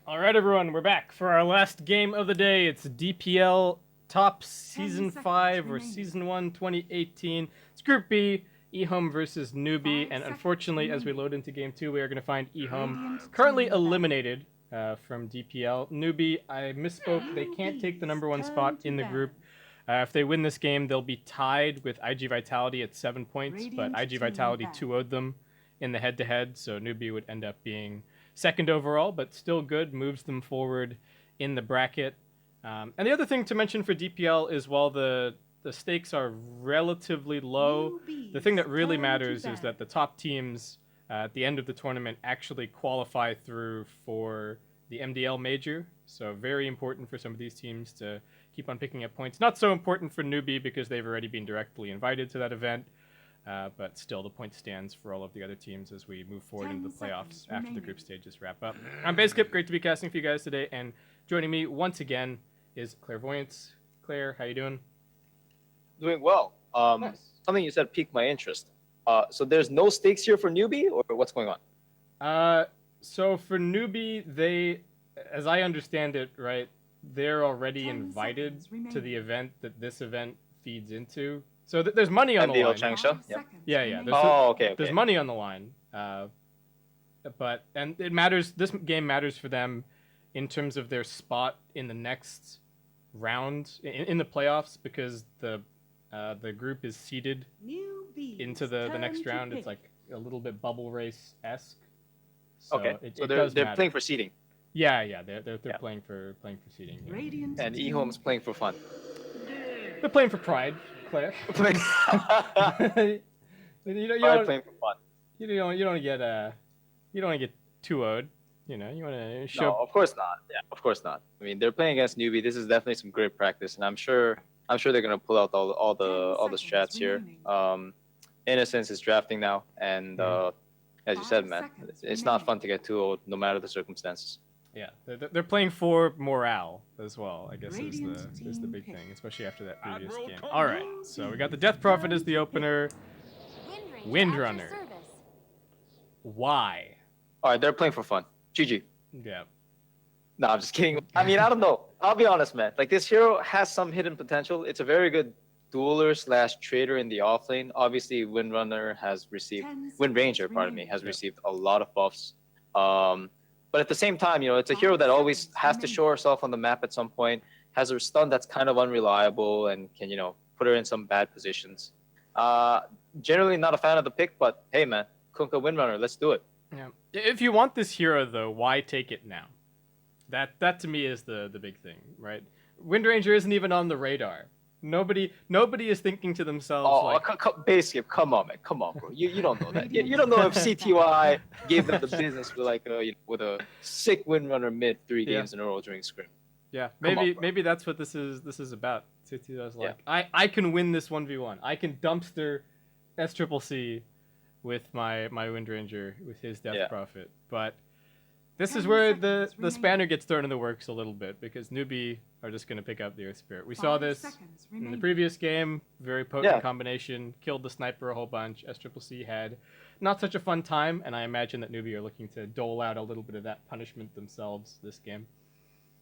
All right, everyone, we're back for our last game of the day. It's DPL.Top Season 5 or Season 1 2018. It's Group B, EHOME versus NEWBEE, and unfortunately, as we load into Game 2, we are going to find EHOME currently eliminated from DPL. NEWBEE, I misspoke. They can't take the #1 spot in the group. If they win this game, they'll be tied with IG Vitality at 7 points, but IG Vitality 2-0'd them in the head-to-head, so NEWBEE would end up being second overall, but still good, moves them forward in the bracket. And the other thing to mention for DPL is while the stakes are relatively low, the thing that really matters is that the top teams at the end of the tournament actually qualify through for the MDL major. So very important for some of these teams to keep on picking up points. Not so important for NEWBEE because they've already been directly invited to that event. But still, the point stands for all of the other teams as we move forward into the playoffs after the group stages wrap up. I'm Baseskip, great to be casting for you guys today, and joining me once again is Clairvoyance. Claire, how you doing? Doing well. Nice. Something you said piqued my interest. So there's no stakes here for NEWBEE, or what's going on? So for NEWBEE, they, as I understand it, right, they're already invited to the event that this event feeds into. So there's money on the line. Yep. Yeah. Okay. There's money on the line. But it matters. This game matters for them in terms of their spot in the next round in the playoffs because the group is seeded into the next round. It's like a little bit bubble race-esque. So they're playing for seeding. Yeah. They're playing for seeding. Yeah. And EHOME's playing for fun. They're playing for pride. Claire. you playing for fun. You don't get 2-0'd. You want to show. No, of course not. Yeah, of course not. I mean, they're playing against NEWBEE. This is definitely some great practice, and I'm sure they're gonna pull out all the strats here. Innocence is drafting now, and as you said, man, it's not fun to get 2-0 no matter the circumstances. Yeah, they're playing for morale as well, I guess is the big thing, especially after that previous game. All right, so we got the Death Prophet as the opener. Windrunner. Why? All right, they're playing for fun. GG. Yeah. No, I'm just kidding. I mean, I don't know. I'll be honest, man. Like, this hero has some hidden potential. It's a very good dueler/trader in the offlane. Obviously, Windranger has received a lot of buffs. But at the same time, it's a hero that always has to show herself on the map at some point, has a stun that's kind of unreliable and can, put her in some bad positions. Generally not a fan of the pick, but hey, man, Kunkka Windrunner, let's do it. Yeah. If you want this hero, though, why take it now? That to me is the big thing, right? Windranger isn't even on the radar. Nobody is thinking to themselves Basically, come on, man. Come on, bro. You don't know that. You don't know if CTY gave them the business with a sick Windrunner mid 3 games in a row during scrim. Yeah, maybe that's what this is about. CTY's like, I can win this 1v1. I can dumpster SCCC with my Windranger with his Death Prophet. But this is where the spanner gets thrown in the works a little bit because NEWBEE are just going to pick up the Earth Spirit. We saw this in the previous game. Very potent combination. Killed the sniper a whole bunch. SCCC had not such a fun time, and I imagine that NEWBEE are looking to dole out a little bit of that punishment themselves this game.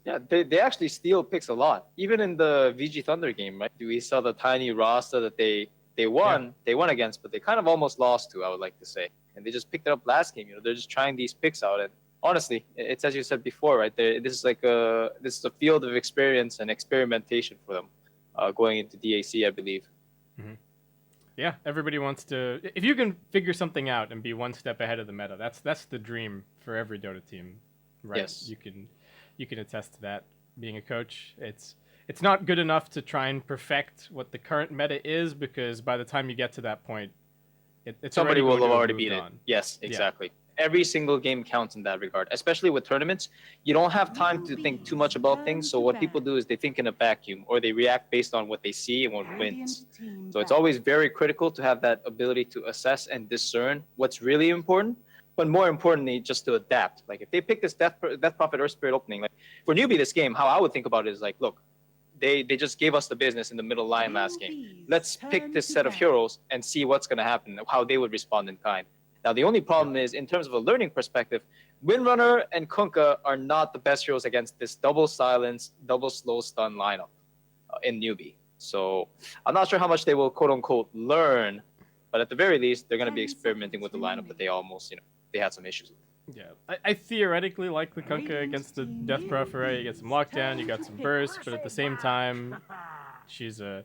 Yeah, they actually steal picks a lot. Even in the VG Thunder game, right? We saw the tiny roster that they won against, but they kind of almost lost to, I would like to say. And they just picked it up last game. They're just trying these picks out, and honestly, it's as you said before, right? This is a field of experience and experimentation for them, going into DAC, I believe. Mm-hmm. Yeah, everybody wants to. If you can figure something out and be one step ahead of the meta, that's the dream for every Dota team, right? Yes. You can attest to that. Being a coach, it's not good enough to try and perfect what the current meta is because by the time you get to that point, somebody will have already beat it. On. Yes, exactly. Yeah. Every single game counts in that regard, especially with tournaments. You don't have time to think too much about things. So what people do is they think in a vacuum or they react based on what they see and what wins. So it's always very critical to have that ability to assess and discern what's really important, but more importantly, just to adapt. Like if they pick this Death Prophet Earth Spirit opening, like for NEWBEE this game, how I would think about it is like, look, they just gave us the business in the middle line last game. Let's pick this set of heroes and see what's going to happen, how they would respond in kind. Now, the only problem is, in terms of a learning perspective, Windrunner and Kunkka are not the best heroes against this double silence, double slow stun lineup in NEWBEE. So I'm not sure how much they will quote unquote learn, but at the very least, they're going to be experimenting with the lineup that they almost, they had some issues with. Yeah, I theoretically like the Kunkka against the Death Prof, right? You get some lockdown, you got some burst, but at the same time, she's a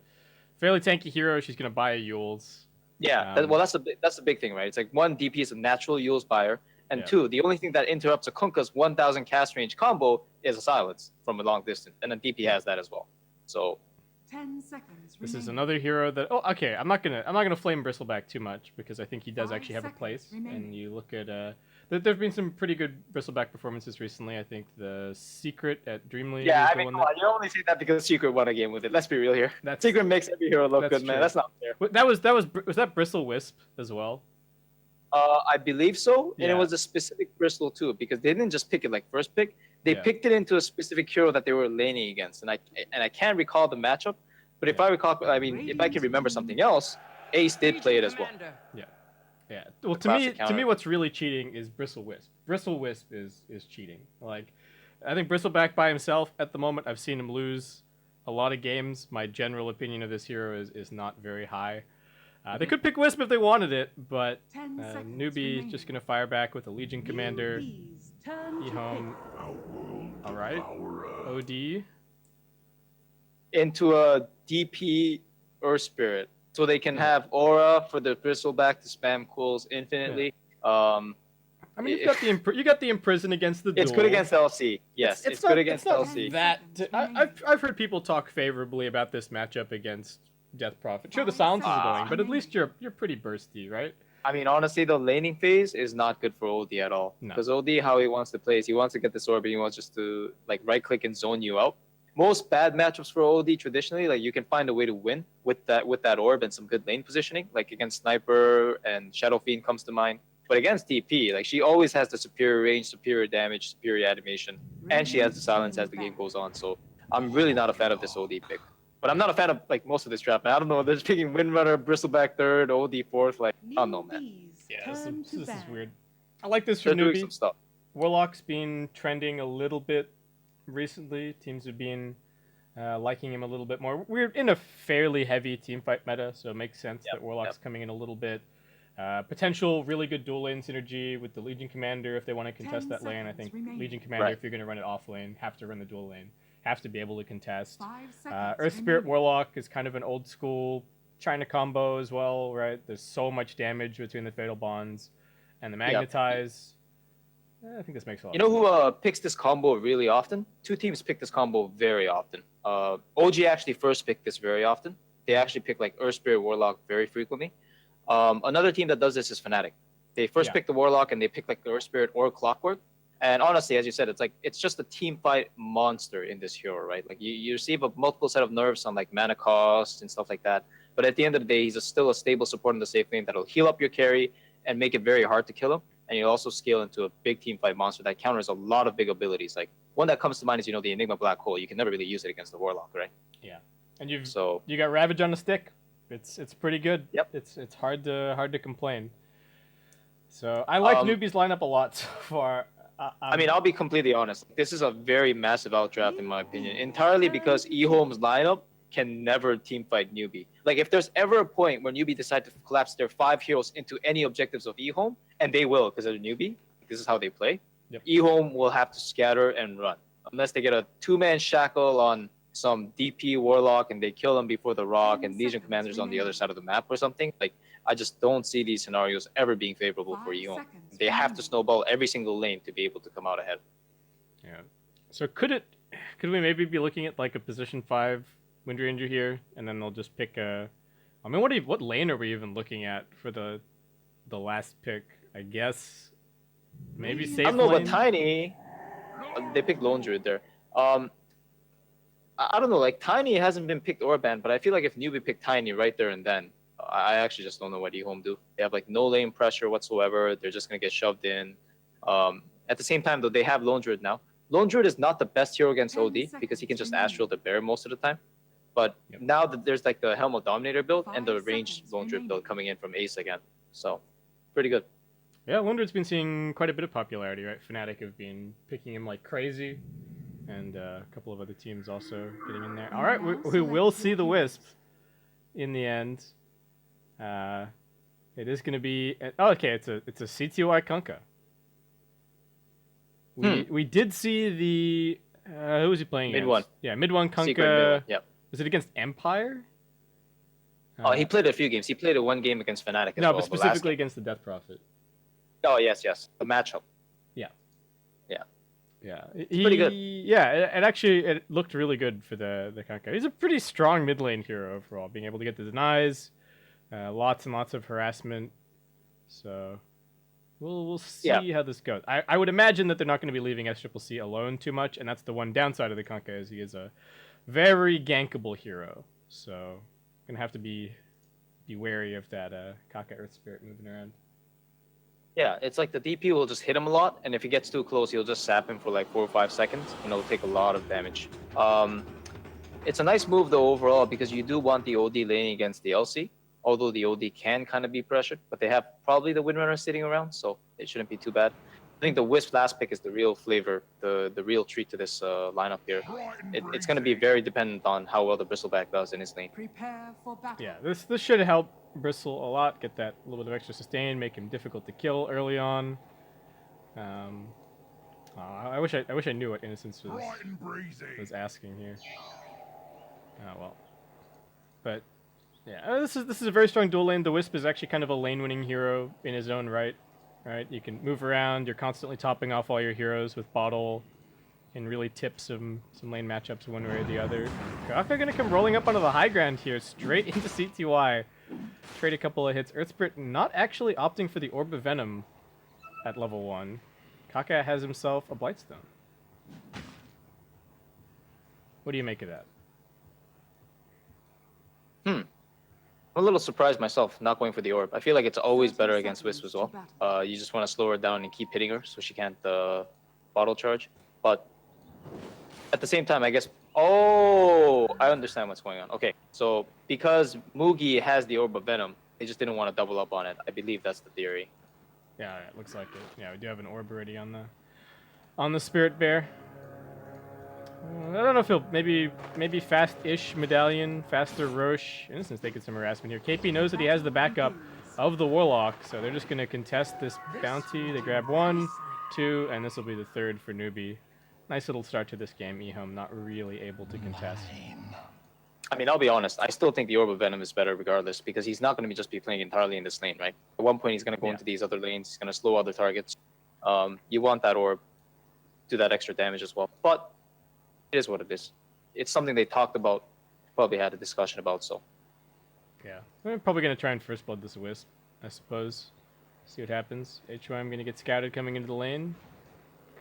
fairly tanky hero. She's going to buy a Yules. Yeah, well, that's the big thing, right? It's like one, DP is a natural Yules buyer, and two, the only thing that interrupts a Kunkka's 1,000 cast range combo is a silence from a long distance, and then DP has that as well. So 10 seconds. This is another hero that. Oh, okay. I'm not gonna flame Bristleback too much because I think he does actually have a place. And you look at there've been some pretty good Bristleback performances recently. I think the Secret at Dream League. Yeah, I mean, you only say that because Secret won a game with it. Let's be real here. Secret makes every hero look good, man. That's not fair. Was that Bristle Wisp as well? I believe so, and it was a specific Bristle too, because they didn't just pick it like first pick. They picked it into a specific hero that they were laning against, and I can't recall the matchup, but if I recall, I mean, if I can remember something else, Ace did play it as well. Yeah. Well, to me, what's really cheating is Bristle Wisp. Bristle Wisp is cheating. Like, I think Bristleback by himself at the moment, I've seen him lose a lot of games. My general opinion of this hero is not very high. They could pick Wisp if they wanted it, but NEWBEE is just going to fire back with a Legion Commander. EHOME. Alright. OD. Into a DP Earth Spirit. So they can have Aura for the Bristleback to spam cools infinitely. I mean, you got the Imprison against the duel. It's good against LC. Yes, it's good against LC. I've heard people talk favorably about this matchup against Death Prophet. Sure, the silence is annoying, but at least you're pretty bursty, right? I mean, honestly, the laning phase is not good for OD at all. Because OD, how he wants to play is he wants to get this orb, and he wants just to like right click and zone you out. Most bad matchups for OD traditionally, like you can find a way to win with that orb and some good lane positioning, like against Sniper and Shadow Fiend comes to mind. But against DP, like she always has the superior range, superior damage, superior animation, and she has the silence as the game goes on. So I'm really not a fan of this OD pick. But I'm not a fan of like most of this draft, man. I don't know. They're just picking Windrunner, Bristleback third, OD fourth. Like, I don't know, man. Yeah, this is weird. I like this for NEWBEE. Some stuff. Warlock's been trending a little bit recently. Teams have been liking him a little bit more. We're in a fairly heavy teamfight meta, so it makes sense that Warlock's coming in a little bit. Potential really good dual lane synergy with the Legion Commander if they want to contest that lane. I think Legion Commander, if you're going to run it off lane, have to run the dual lane. Have to be able to contest. Earth Spirit Warlock is kind of an old school China combo as well, right? There's so much damage between the Fatal Bonds and the Magnetize. I think this makes a lot of sense. You know who picks this combo really often? Two teams pick this combo very often. OG actually first picked this very often. They actually pick like Earth Spirit Warlock very frequently. Another team that does this is Fnatic. They first pick the Warlock and they pick like the Earth Spirit or Clockwork. And honestly, as you said, it's just a team fight monster in this hero, right? Like you receive a multiple set of nerfs on like mana cost and stuff like that. But at the end of the day, he's still a stable support in the safe lane that'll heal up your carry and make it very hard to kill him. And you'll also scale into a big team fight monster that counters a lot of big abilities. Like one that comes to mind is the Enigma Black Hole. You can never really use it against the Warlock, right? Yeah, and you got Ravage on the stick. It's pretty good. Yep. It's hard to complain. So I like NEWBEE's lineup a lot so far. I mean, I'll be completely honest. This is a very massive outdraft in my opinion, entirely because EHOME's lineup can never teamfight NEWBEE. Like, if there's ever a point where NEWBEE decide to collapse their 5 heroes into any objectives of EHOME, and they will because they're NEWBEE, this is how they play, EHOME will have to scatter and run. Unless they get a 2-man shackle on some DP Warlock and they kill them before the Rock and Legion Commanders on the other side of the map or something. Like, I just don't see these scenarios ever being favorable for EHOME. They have to snowball every single lane to be able to come out ahead. Yeah. So could we maybe be looking at like a position 5 Wind Ranger here, and then they'll just pick a... I mean, what lane are we even looking at for the last pick? I guess maybe safe lane? I don't know, but Tiny... They picked Lone Druid there. I don't know, like Tiny hasn't been picked or banned, but I feel like if NEWBEE picked Tiny right there and then, I actually just don't know what EHOME do. They have like no lane pressure whatsoever. They're just gonna get shoved in. At the same time though, they have Lone Druid now. Lone Druid is not the best hero against OD because he can just Astral the Bear most of the time. But now that there's like the Helm of Dominator build and the ranged Lone Druid build coming in from Ace again. So, pretty good. Yeah, Wondred's been seeing quite a bit of popularity, right? Fnatic have been picking him like crazy, and a couple of other teams also getting in there. All right, we will see the Wisp in the end. It is going to be okay. It's a CTY Kunkka. We did see the who was he playing Mid against? one. Yeah, mid one Kunkka. Secret mid one. Yep. Was it against Empire? He played a few games. He played a one game against Fnatic as no, well. but specifically against the Death Prophet. Oh yes, the matchup. Yeah, pretty good. Yeah, it looked really good for the Kunkka. He's a pretty strong mid lane hero overall, being able to get the denies, lots and lots of harassment. So we'll see how this goes. I would imagine that they're not going to be leaving SCCC alone too much, and that's the one downside of the Kunkka is he is a very gankable hero. So gonna have to be wary of that Kaka Earth Spirit moving around. Yeah, it's like the DP will just hit him a lot, and if he gets too close, he'll just sap him for like 4 or 5 seconds, and it'll take a lot of damage. It's a nice move though overall because you do want the OD laning against the LC, although the OD can kind of be pressured, but they have probably the Windrunner sitting around, so it shouldn't be too bad. I think the Wisp last pick is the real flavor, the real treat to this lineup here. It's going to be very dependent on how well the Bristleback does in his lane. Prepare for battle. Yeah, this should help Bristle a lot, get that little bit of extra sustain, make him difficult to kill early on. I wish I knew what Innocence was asking here. Oh well, but yeah, this is a very strong dual lane. The Wisp is actually kind of a lane winning hero in his own right. Right, you can move around. You're constantly topping off all your heroes with bottle, and really tip some lane matchups one way or the other. Kaka gonna come rolling up onto the high ground here, straight into CTY. Trade a couple of hits. Earth Spirit not actually opting for the Orb of Venom at level 1. Kaka has himself a Blightstone. What do you make of that? I'm a little surprised myself not going for the orb. I feel like it's always better against Wisp as well. You just want to slow her down and keep hitting her so she can't bottle charge. But at the same time, I guess... Oh, I understand what's going on. Okay, so because Mugi has the Orb of Venom, they just didn't want to double up on it. I believe that's the theory. Yeah, it looks like it. Yeah, we do have an orb already on the Spirit Bear. I don't know if he'll maybe fast-ish Medallion, faster Roche. Innocence taking some harassment here. KP knows that he has the backup of the Warlock, so they're just going to contest this bounty. They grab 1, 2, and this will be the 3rd for NEWBEE. Nice little start to this game. EHOME not really able to contest. I mean, I'll be honest. I still think the Orb of Venom is better regardless because he's not going to just be playing entirely in this lane, right? At one point, he's going to go into these other lanes. He's going to slow other targets. You want that Orb, do that extra damage as well. But it is what it is. It's something they talked about, probably had a discussion about, so. Yeah. We're probably going to try and first blood this Wisp, I suppose. See what happens. HYM going to get scouted coming into the lane.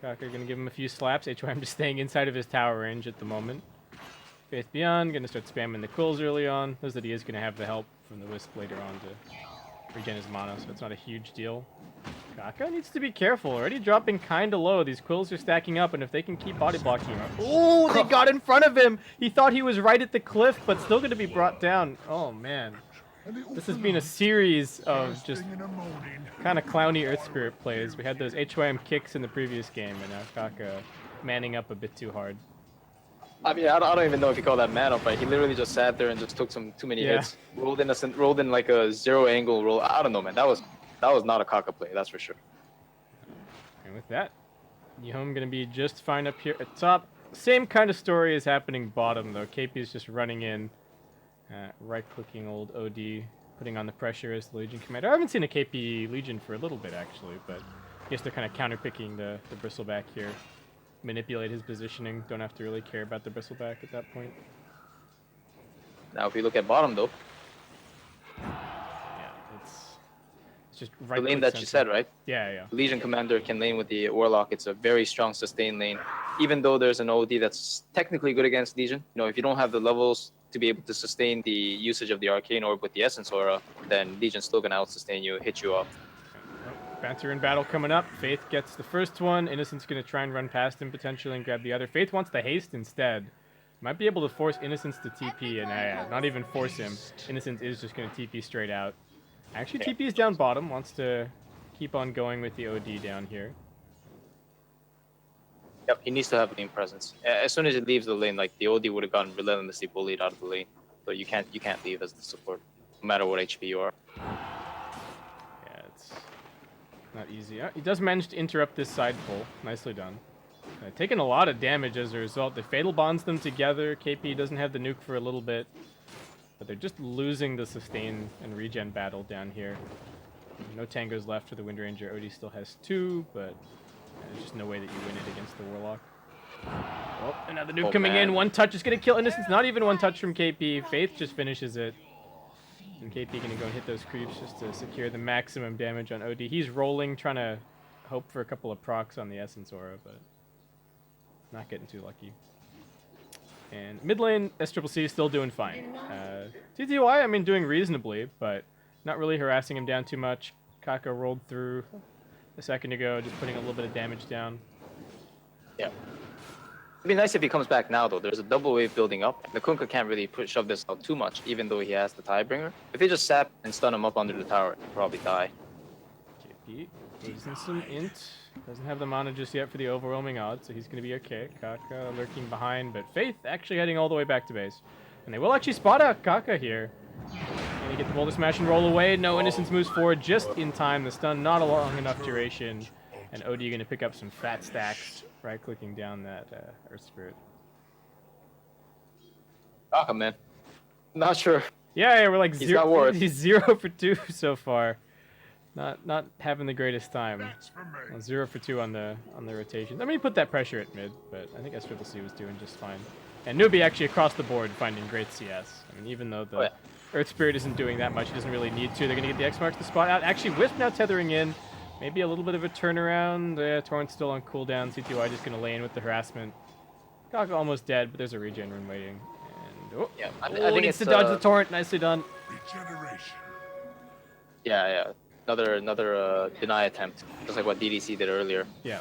Kaka going to give him a few slaps. HYM just staying inside of his tower range at the moment. Faith Beyond going to start spamming the quills early on. Knows that he is going to have the help from the Wisp later on to regen his mana, so it's not a huge deal. Kaka needs to be careful. Already dropping kind of low. These quills are stacking up, and if they can keep body blocking him... Oh, they got in front of him! He thought he was right at the cliff, but still going to be brought down. Oh, man. This has been a series of just kind of clowny Earth Spirit plays. We had those HYM kicks in the previous game, and now Kaka manning up a bit too hard. I mean, I don't even know if you call that man up, right? He literally just sat there and just took too many hits. Rolled in like a 0 angle roll. I don't know, man. That was not a Kaka play, that's for sure. And with that, EHOME going to be just fine up here at top. Same kind of story is happening bottom, though. KP is just running in, right-clicking old OD, putting on the pressure as the Legion commander. I haven't seen a KP Legion for a little bit, actually, but I guess they're kind of counter-picking the Bristleback here. Manipulate his positioning. Don't have to really care about the Bristleback at that point. Now, if you look at bottom, though, it's just right. The lane that you said, right? Yeah. Legion Commander can lane with the Warlock. It's a very strong sustain lane. Even though there's an OD that's technically good against Legion, you know, if you don't have the levels to be able to sustain the usage of the Arcane Orb with the Essence Aura, then Legion's still gonna out-sustain you, hit you up. Bouncer in battle coming up. Faith gets the first one. Innocent's going to try and run past him potentially and grab the other. Faith wants the haste instead. Might be able to force Innocence to TP and not even force him. Innocence is just going to TP straight out. Actually, TP is down bottom. Wants to keep on going with the OD down here. Yep, he needs to have lane presence. As soon as he leaves the lane, like the OD would have gotten relentlessly bullied out of the lane. So you can't leave as the support, no matter what HP you are. Yeah, it's not easy. He does manage to interrupt this side pull. Nicely done. Taking a lot of damage as a result. The Fatal bonds them together. KP doesn't have the nuke for a little bit. But they're just losing the sustain and regen battle down here. No tangos left for the Wind Ranger. OD still has 2, but there's just no way that you win it against the Warlock. Oh, another nuke coming in. One touch is going to kill Innocence. Not even one touch from KP. Faith just finishes it. And KP going to go and hit those creeps just to secure the maximum damage on OD. He's rolling, trying to hope for a couple of procs on the Essence Aura, but not getting too lucky. And mid lane, SCCC is still doing fine. TTY, I mean, doing reasonably, but not really harassing him down too much. Kako rolled through a second ago, just putting a little bit of damage down. Yeah. It'd be nice if he comes back now, though. There's a double wave building up. The Kunkka can't really shove this out too much, even though he has the Tiebringer. If they just sap and stun him up under the tower, he'll probably die. KP losing some int. Doesn't have the mana just yet for the overwhelming odds, so he's going to be okay. Kaka lurking behind, but Faith actually heading all the way back to base. And they will actually spot out Kaka here. And he get the boulder smash and roll away. No, Innocence moves forward just in time. The stun not a long enough duration. And OD going to pick up some fat stacks, right-clicking down that Earth Spirit. Kaka, man. Not sure. Yeah, we're like He's got worse. He's 0 for 2 so far. Not having the greatest time. 0 for 2 on the rotation. I mean, he put that pressure at mid, but I think SCCC was doing just fine. And NEWBEE actually across the board finding great CS. I mean, even though the Earth Spirit isn't doing that much, he doesn't really need to. They're going to get the X marks the spot out. Actually, Wisp now tethering in. Maybe a little bit of a turnaround. Torrent's still on cooldown. CTY just going to lay in with the harassment. Gaga almost dead, but there's a regen rune waiting. And yeah, I think needs to dodge the torrent. Nicely done. Regeneration. Yeah. Another deny attempt, just like what DDC did earlier. Yeah.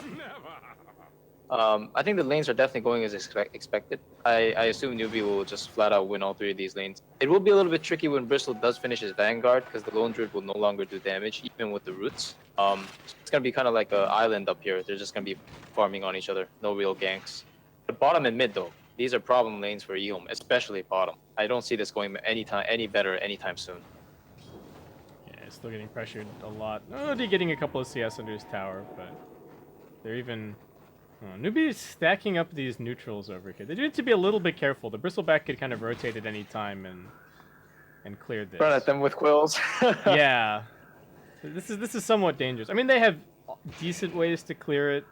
I think the lanes are definitely going as expected. I assume NEWBEE will just flat out win all 3 of these lanes. It will be a little bit tricky when Bristol does finish his Vanguard, because the Lone Druid will no longer do damage, even with the roots. It's going to be kind of like an island up here. They're just going to be farming on each other. No real ganks. But bottom and mid, though, these are problem lanes for EHOME, especially bottom. I don't see this going any better anytime soon. Still getting pressured a lot. NEWBEE getting a couple of CS under his tower, but they're even... NEWBEE is stacking up these neutrals over here. They do need to be a little bit careful. The Bristleback could kind of rotate at any time and clear this. Run at them with quills. Yeah. This is somewhat dangerous. I mean, they have decent ways to clear it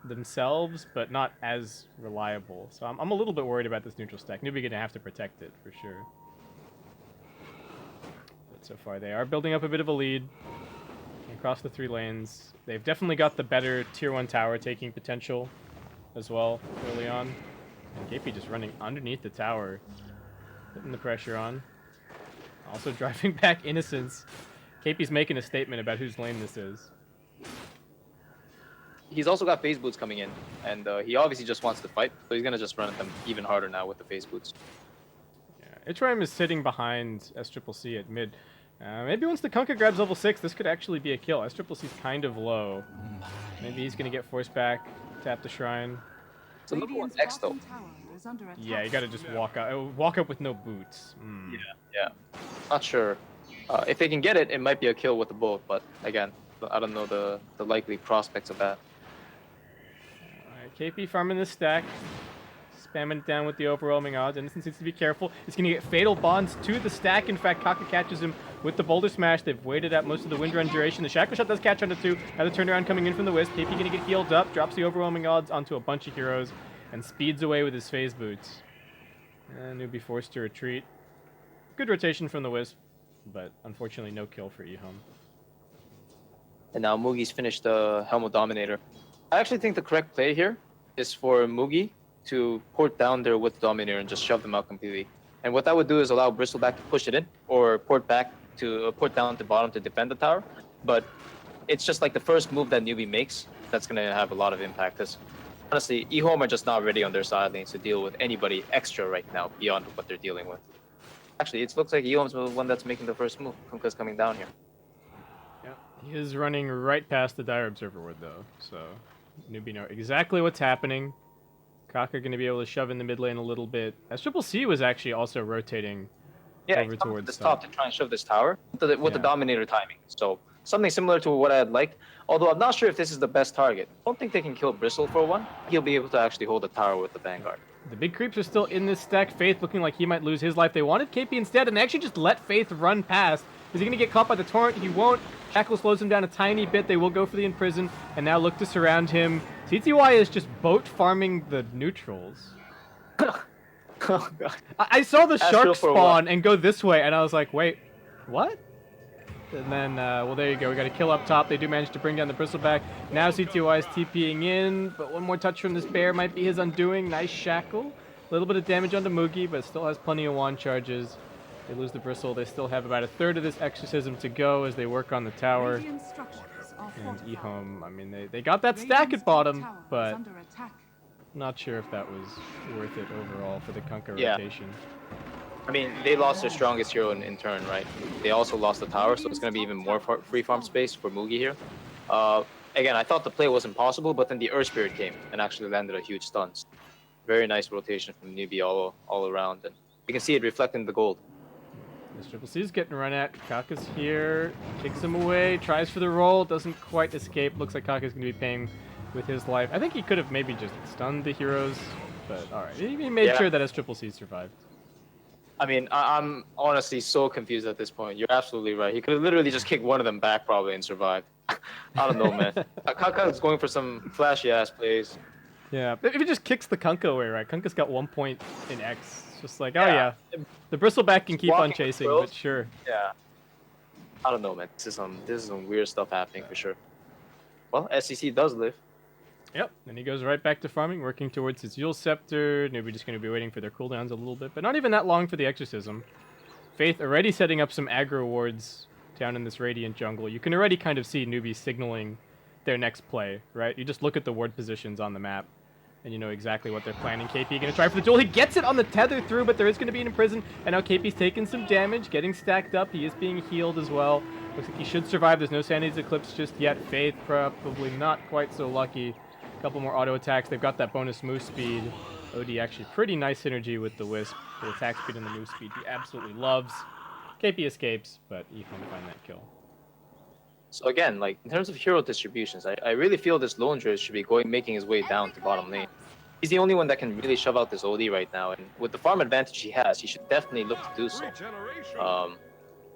themselves, but not as reliable. So I'm a little bit worried about this neutral stack. NEWBEE gonna have to protect it, for sure. So far, they are building up a bit of a lead across the 3 lanes. They've definitely got the better tier 1 tower taking potential as well early on. And KP just running underneath the tower, putting the pressure on. Also driving back Innocence. KP's making a statement about whose lane this is. He's also got phase boots coming in, and he obviously just wants to fight, so he's going to just run at them even harder now with the phase boots. Yeah, Ichram is sitting behind SCCC at mid. Maybe once the Kunkka grabs level 6, this could actually be a kill. SCCC's kind of low. Maybe he's going to get forced back, tap the shrine. It's a level 1 X, though. Yeah, you got to just walk up with no boots. Yeah. Not sure. If they can get it, it might be a kill with the bolt, but again, I don't know the likely prospects of that. Alright, KP farming this stack. Spamming it down with the overwhelming odds. Innocence needs to be careful. He's going to get fatal bonds to the stack. In fact, Kaka catches him with the boulder smash. They've waited out most of the wind run duration. The shackle shot does catch onto 2. Now the turnaround coming in from the Wisp. KP going to get healed up. Drops the overwhelming odds onto a bunch of heroes. And speeds away with his phase boots. And he'll be forced to retreat. Good rotation from the Wisp. But unfortunately no kill for EHOME. And now Mugi's finished the Helm of Dominator. I actually think the correct play here is for Mugi to port down there with Dominator and just shove them out completely. And what that would do is allow Bristleback to push it in, or port down to bottom to defend the tower. But it's just like the first move that NEWBEE makes that's going to have a lot of impact. Because honestly, EHOME are just not ready on their side lanes to deal with anybody extra right now beyond what they're dealing with. Actually, it looks like EHOME's the one that's making the first move. Kunkka's coming down here. Yeah, He is running right past the Dire Observer Ward, though, so NEWBEE know exactly what's happening. Kaka going to be able to shove in the mid lane a little bit. As Triple C was actually also rotating over towards this top. top to try and shove this tower with the Yeah. Dominator timing. So something similar to what I had liked. Although I'm not sure if this is the best target. I don't think they can kill Bristle for one. He'll be able to actually hold the tower with the Vanguard. The big creeps are still in this stack. Faith looking like he might lose his life. They wanted KP instead, and they actually just let Faith run past. Is he going to get caught by the Torrent? He won't. Shackle slows him down a tiny bit. They will go for the Imprison, and now look to surround him. CTY is just boat farming the neutrals. Oh god. I saw the Astral shark for spawn and go this way, and I was like, wait, what? And then, well, there you go. We got a kill up top. They do manage to bring down the Bristleback. Now CTY is TPing in, but one more touch from this bear might be his undoing. Nice shackle. A little bit of damage onto Moogie, but still has plenty of wand charges. They lose the Bristle. They still have about a third of this Exorcism to go as they work on the tower. Radiant structures are And fortified. EHOME, I mean, they got that stack Radiant's at bottom, top tower is but under attack. not sure if that was worth it overall for the Kunkka Yeah. rotation. I mean, they lost their strongest hero in turn, right? They also lost the tower, so it's going to be even more free farm space for Moogie here. Again, I thought the play was impossible, but then the Earth Spirit came and actually landed a huge stun. Very nice rotation from NEWBEE all around, and you can see it reflecting the gold. This Triple C is getting run at. Kaka's here, kicks him away, tries for the roll, doesn't quite escape. Looks like Kaka's going to be paying with his life. I think he could have maybe just stunned the heroes, but alright. He made sure that his Triple C survived. I mean, I'm honestly so confused at this point. You're absolutely right. He could have literally just kicked one of them back probably and survived. I don't know, man. Kaka is going for some flashy-ass plays. Yeah, if he just kicks the Kunkka away, right? Kunkka's got 1 point in X. It's just like, oh Yeah. yeah. The Bristleback can keep on Walking with chasing, thrills. but sure. Yeah. I don't know, man. This is some weird stuff happening for sure. Well, SEC does live. Yep, and he goes right back to farming, working towards his Yule Scepter. NEWBEE just going to be waiting for their cooldowns a little bit, but not even that long for the Exorcism. Faith already setting up some aggro wards down in this Radiant jungle. You can already kind of see NEWBEE signaling their next play, right? You just look at the ward positions on the map, and you know exactly what they're planning. KP going to try for the duel. He gets it on the tether through, but there is going to be an Imprison, and now KP's taking some damage, getting stacked up. He is being healed as well. Looks like he should survive. There's no Sanity's Eclipse just yet. Faith probably not quite so lucky. Couple more auto attacks. They've got that bonus move speed. OD actually pretty nice synergy with the Wisp. The attack speed and the move speed he absolutely loves. KP escapes, but EHOME find that kill. So again, like in terms of hero distributions, I really feel this Lone Druid should be making his way down to bottom lane. He's the only one that can really shove out this OD right now, and with the farm advantage he has, he should definitely look to do so.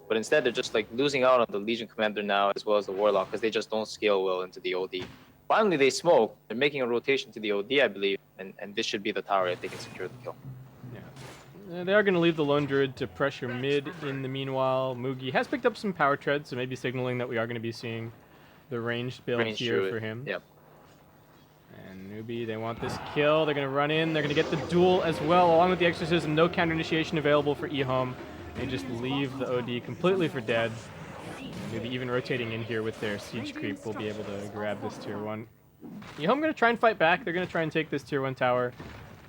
But instead they're just like losing out on the Legion Commander now as well as the Warlock because they just don't scale well into the OD. Finally, they smoke. They're making a rotation to the OD, I believe, and this should be the tower if they can secure the kill. Yeah. They are going to leave the Lone Druid to pressure mid in the meanwhile. Moogie has picked up some power tread, so maybe signaling that we are going to be seeing the ranged build here Druid. for him. Yep. And NEWBEE, they want this kill. They're going to run in. They're going to get the duel as well, along with the Exorcism. No counter initiation available for EHOME. They just leave the OD completely for dead. Maybe even rotating in here with their siege creep will be able to grab this tier 1. EHOME going to try and fight back. They're going to try and take this tier 1 tower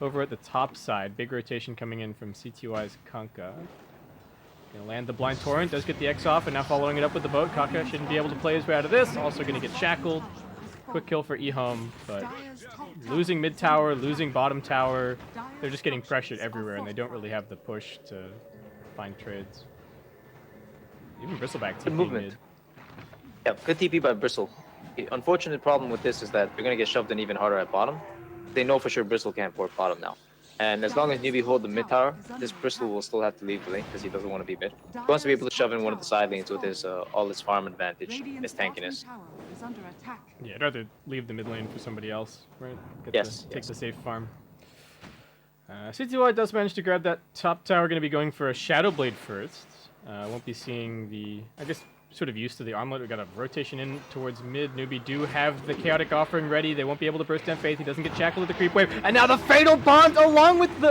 over at the top side. Big rotation coming in from CTY's Kunkka. Going to land the blind torrent. Does get the X off, and now following it up with the boat. Kaka shouldn't be able to play his way out of this. Also going to get shackled. Quick kill for EHOME, but losing mid tower, losing bottom tower. They're just getting pressured everywhere, and they don't really have the push to find trades. Even Bristleback TP movement. mid. Yeah, good TP by Bristle. The unfortunate problem with this is that they're going to get shoved in even harder at bottom. They know for sure Bristle can't port bottom now. And as long as NEWBEE hold the mid tower, this Bristle will still have to leave the lane because he doesn't want to be mid. He wants to be able to shove in one of the side lanes with his all his farm advantage, his tankiness. Yeah, I'd rather leave the mid lane for somebody else, right? Take the safe farm. CTY does manage to grab that top tower. Going to be going for a Shadow Blade first. Won't be seeing the, I guess, sort of used to the armlet. We got a rotation in towards mid. NEWBEE do have the chaotic offering ready. They won't be able to burst down Faith. He doesn't get shackled with the creep wave. And now the fatal bond along with the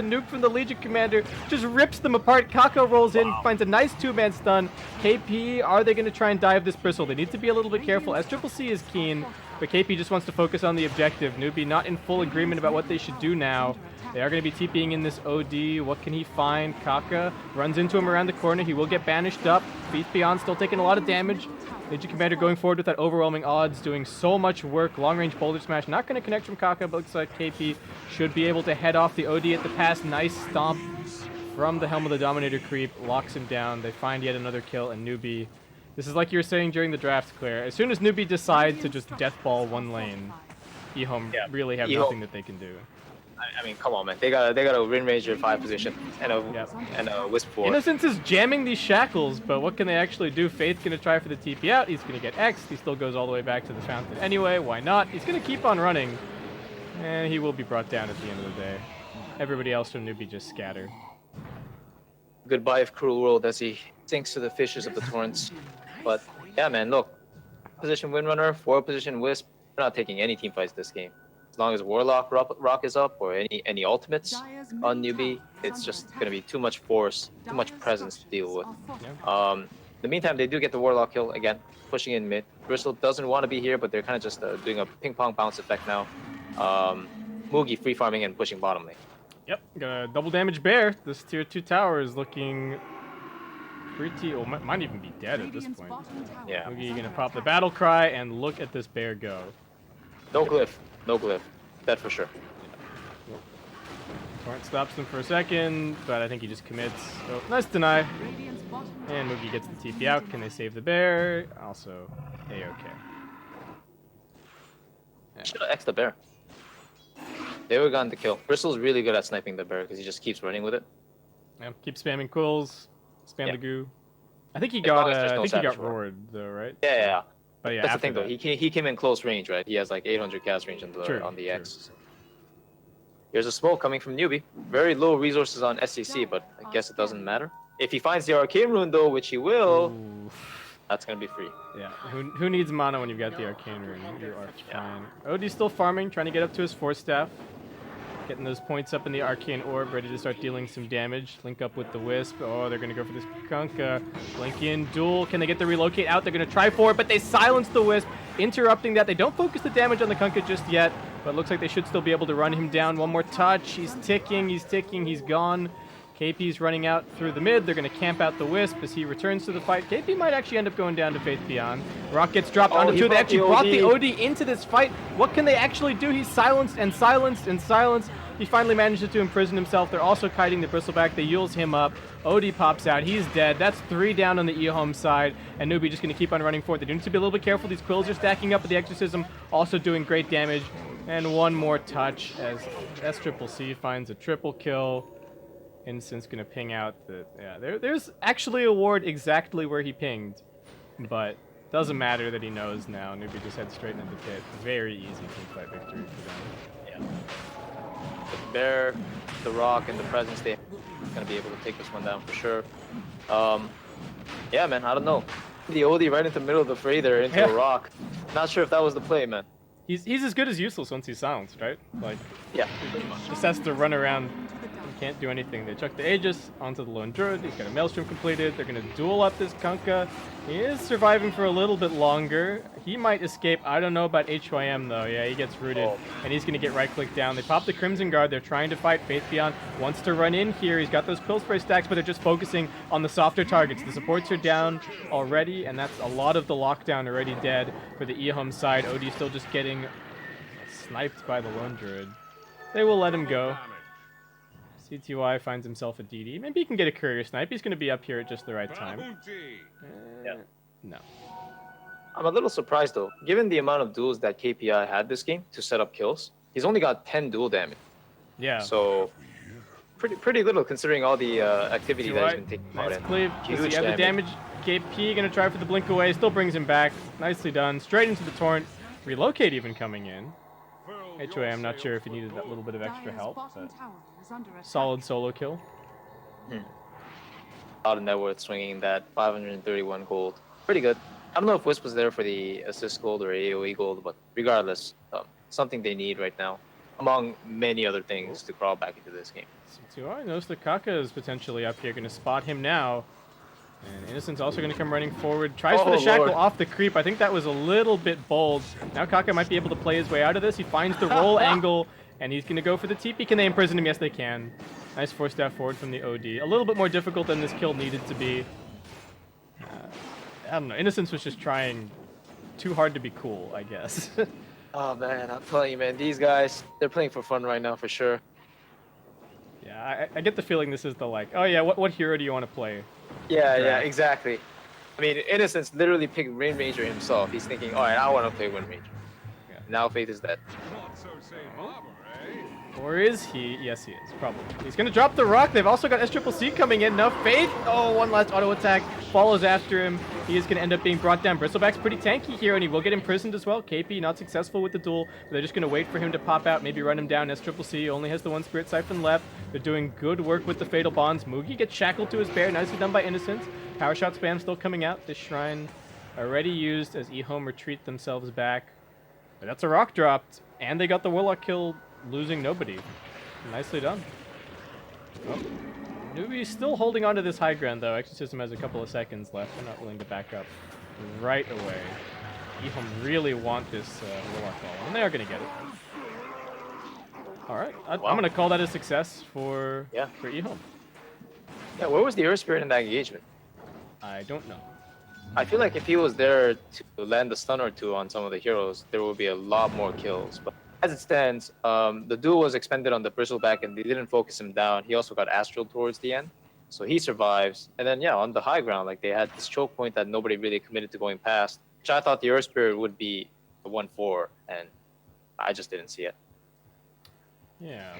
nuke from the Legion Commander just rips them apart. Kaka rolls in, finds a nice 2-man stun. KP, are they going to try and dive this Bristle? They need to be a little bit careful as Triple C is keen, but KP just wants to focus on the objective. NEWBEE not in full agreement about what they should do now. They are going to be TPing in this OD. What can he find? Kaka runs into him around the corner. He will get banished up. Faith Beyond still taking a lot of damage. Legion Commander going forward with that overwhelming odds, doing so much work. Long-range boulder smash, not going to connect from Kaka, but looks like KP should be able to head off the OD at the pass. Nice stomp from the Helm of the Dominator creep, locks him down. They find yet another kill, and NEWBEE. This is like you were saying during the draft, Claire. As soon as NEWBEE decides to just deathball one lane, EHOME really have nothing that they can do. I mean, come on, man. They got a Rin Ranger 5 position and a Wisp 4. Innocence is jamming these shackles, but what can they actually do? Faith's going to try for the TP out. He's going to get X'd. He still goes all the way back to the fountain anyway. Why not? He's going to keep on running, and he will be brought down at the end of the day. Everybody else from NEWBEE just scatter. Goodbye of cruel world as he sinks to the fishes of the torrents. But yeah, man, look. Position Windrunner, 4 position Wisp. We're not taking any team fights this game. As long as Warlock Rock is up or any ultimates on NEWBEE, it's just going to be too much force, too much presence to deal with. In the meantime, they do get the Warlock kill again, pushing in mid. Bristol doesn't want to be here, but they're kind of just doing a ping pong bounce effect now. Mugi free farming and pushing bottom lane. Yep, got a double damage bear. This tier 2 tower is looking pretty, oh, might even be dead at this point. Yeah. Mugi gonna pop the battle cry and look at this bear go. No glyph. No glyph. Dead for sure. Torrent stops him for a second, but I think he just commits. So, nice deny. And Mugi gets the TP out. Can they save the bear? Also, A-okay. Yeah. Should have X'd the bear. They were gone to kill. Bristol's really good at sniping the bear because he just keeps running with it. Yeah, keep spamming quills, spam the goo. I think he As got, long as there's no I think he got savage roar. roared though, right? Yeah. But yeah, That's the after thing though. that- He came in close range, right? He has like 800 cast range on the True, X. Here's a smoke coming from NEWBEE. Very low resources on SCC, but I guess it doesn't matter. If he finds the Arcane Rune though, which he will, Ooh. that's gonna be free. Yeah, who needs mana when you've got the Arcane Rune? You are fine. Odie's still farming, trying to get up to his 4-staff. Getting those points up in the Arcane Orb, ready to start dealing some damage. Link up with the Wisp. Oh, they're going to go for this Kunkka. Blink in, duel. Can they get the relocate out? They're going to try for it, but they silence the Wisp, interrupting that. They don't focus the damage on the Kunkka just yet, but it looks like they should still be able to run him down. One more touch. He's ticking, he's gone. KP's running out through the mid. They're going to camp out the Wisp as he returns to the fight. KP might actually end up going down to Faith Beyond. Rock gets dropped onto two. They actually brought the OD into this fight. What can they actually do? He's silenced and silenced and silenced. He finally manages to imprison himself. They're also kiting the Bristleback. They Yules him up. OD pops out. He's dead. That's 3 down on the EHOME side. And NEWBEE just going to keep on running forward. They do need to be a little bit careful. These quills are stacking up, but the Exorcism also doing great damage. And one more touch as SCCC finds a triple kill. Innocent's going to ping out the... Yeah, there's actually a ward exactly where he pinged. But doesn't matter that he knows now. NEWBEE just heads straight into the pit. Very easy teamfight victory for them. Yeah. The bear, the rock, and the presence, they're going to be able to take this one down for sure. Yeah, man, I don't know. The OD right into the middle of the fray there into a rock. Not sure if that was the play, man. He's as good as useless once he's silenced, right? Like, Yeah. just has to run around. He can't do anything. They chuck the Aegis onto the lone druid. He's got a Maelstrom completed. They're going to duel up this Kunkka. He is surviving for a little bit longer. He might escape. I don't know about HYM, though. Yeah, he gets rooted, and he's going to get right-clicked down. They pop the Crimson Guard. They're trying to fight. Faith Beyond wants to run in here. He's got those Quill Spray stacks, but they're just focusing on the softer targets. The supports are down already, and that's a lot of the lockdown already dead for the EHOME side. OD still just getting sniped by the lone druid. They will let him go. CTY finds himself a DD. Maybe he can get a courier snipe. He's going to be up here at just the right time. No. I'm a little surprised, though. Given the amount of duels that KPI had this game to set up kills, he's only got 10 duel damage. Yeah. So, pretty little considering all the activity that he's been taking part in. Cleave. Huge The damage. KP going to try for the blink away. Still brings him back. Nicely done. Straight into the torrent. Relocate even coming in. HOA, I'm not sure if he needed that little bit of extra help, but solid solo kill. Out of net worth swinging that 531 gold. Pretty good. I don't know if Wisp was there for the assist gold or AoE gold, but regardless, something they need right now, among many other things, to crawl back into this game. CTY knows that Kaka is potentially up here. Going to spot him now. And Innocent's also going to come running forward. Tries for the shackle off the creep. I think that was a little bit bold. Now Kaka might be able to play his way out of this. He finds the roll angle And he's going to go for the TP. Can they imprison him? Yes, they can. Nice force staff forward from the OD. A little bit more difficult than this kill needed to be. I don't know. Innocence was just trying too hard to be cool, I guess. Oh man, I'm telling you, man, these guys, they're playing for fun right now for sure. Yeah, I get the feeling this is the like, oh yeah, what hero do you want to play? Yeah, yeah, Draft. exactly. I mean, Innocence literally picked Wind Ranger himself. He's thinking, all right, I want to play Wind Ranger. Yeah. Now Faith is dead. Not so safe harbor, eh? Or is he? Yes, he is, probably. He's going to drop the rock. They've also got SCCC coming in. Now Faith, oh, one last auto attack, follows after him. He is going to end up being brought down. Bristleback's pretty tanky here, and he will get imprisoned as well. KP not successful with the duel, but they're just going to wait for him to pop out, maybe run him down. SCCC only has the one Spirit Siphon left. They're doing good work with the Fatal Bonds. Moogie gets shackled to his bear. Nicely done by Innocence. Power shot spam still coming out. This shrine already used as EHOME retreat themselves back. But that's a rock dropped, and they got the Warlock kill, losing nobody. Nicely done. Oh. NEWBEE still holding on to this high ground, though. Exorcism has a couple of seconds left. They're not willing to back up right away. EHOME really want this Warlock ball, and they are going to get it. All right. I'm going to call that a success for EHOME. Yeah, where was the Earth Spirit in that engagement? I don't know. I feel like if he was there to land a stun or two on some of the heroes, there will be a lot more kills. But as it stands, the duel was expended on the Bristleback, and they didn't focus him down. He also got astral towards the end, so he survives. And then, yeah, on the high ground, like they had this choke point that nobody really committed to going past, which I thought the Earth Spirit would be a 1-4, and I just didn't see it. Yeah.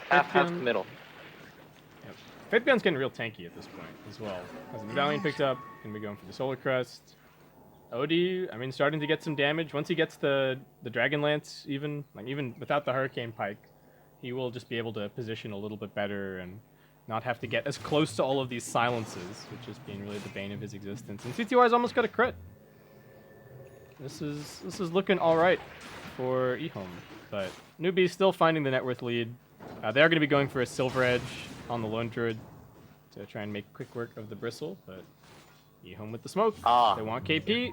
Half the middle. Faithbeyond's getting real tanky at this point as well. As the Medallion picked up, gonna be going for the Solar Crest. OD, I mean, starting to get some damage. Once he gets the Dragon Lance, even without the Hurricane Pike, he will just be able to position a little bit better and not have to get as close to all of these silences, which is being really the bane of his existence. And CTY's almost got a crit. This is looking all right for EHOME, but NEWBEE's still finding the net worth lead. They are going to be going for a Silver Edge on the Lone Druid to try and make quick work of the Bristle, but EHOME with the smoke. They want KP.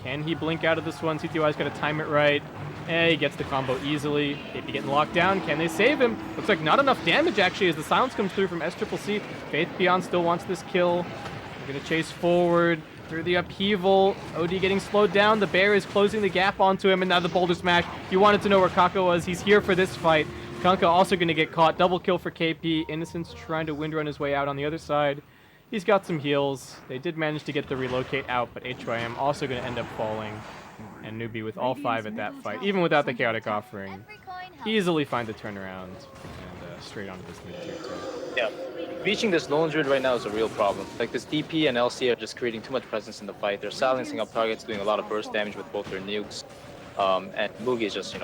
Can he blink out of this one? CTY's got to time it right. He gets the combo easily. KP getting locked down. Can they save him? Looks like not enough damage, actually, as the silence comes through from SCCC. Faith Beyond still wants this kill. They're going to chase forward through the upheaval. OD getting slowed down. The bear is closing the gap onto him, and now the boulder smash. You wanted to know where Kaka was. He's here for this fight. Kanka also going to get caught. Double kill for KP. Innocence trying to windrun his way out on the other side. He's got some heals. They did manage to get the relocate out, but HYM also going to end up falling. And NEWBEE with all 5 at that fight, even without the chaotic offering, easily find the turnaround and straight onto this mid-tier too. Yeah, reaching this Lone Druid right now is a real problem. Like this DP and LC are just creating too much presence in the fight. They're silencing up targets, doing a lot of burst damage with both their nukes. And Moogie is just,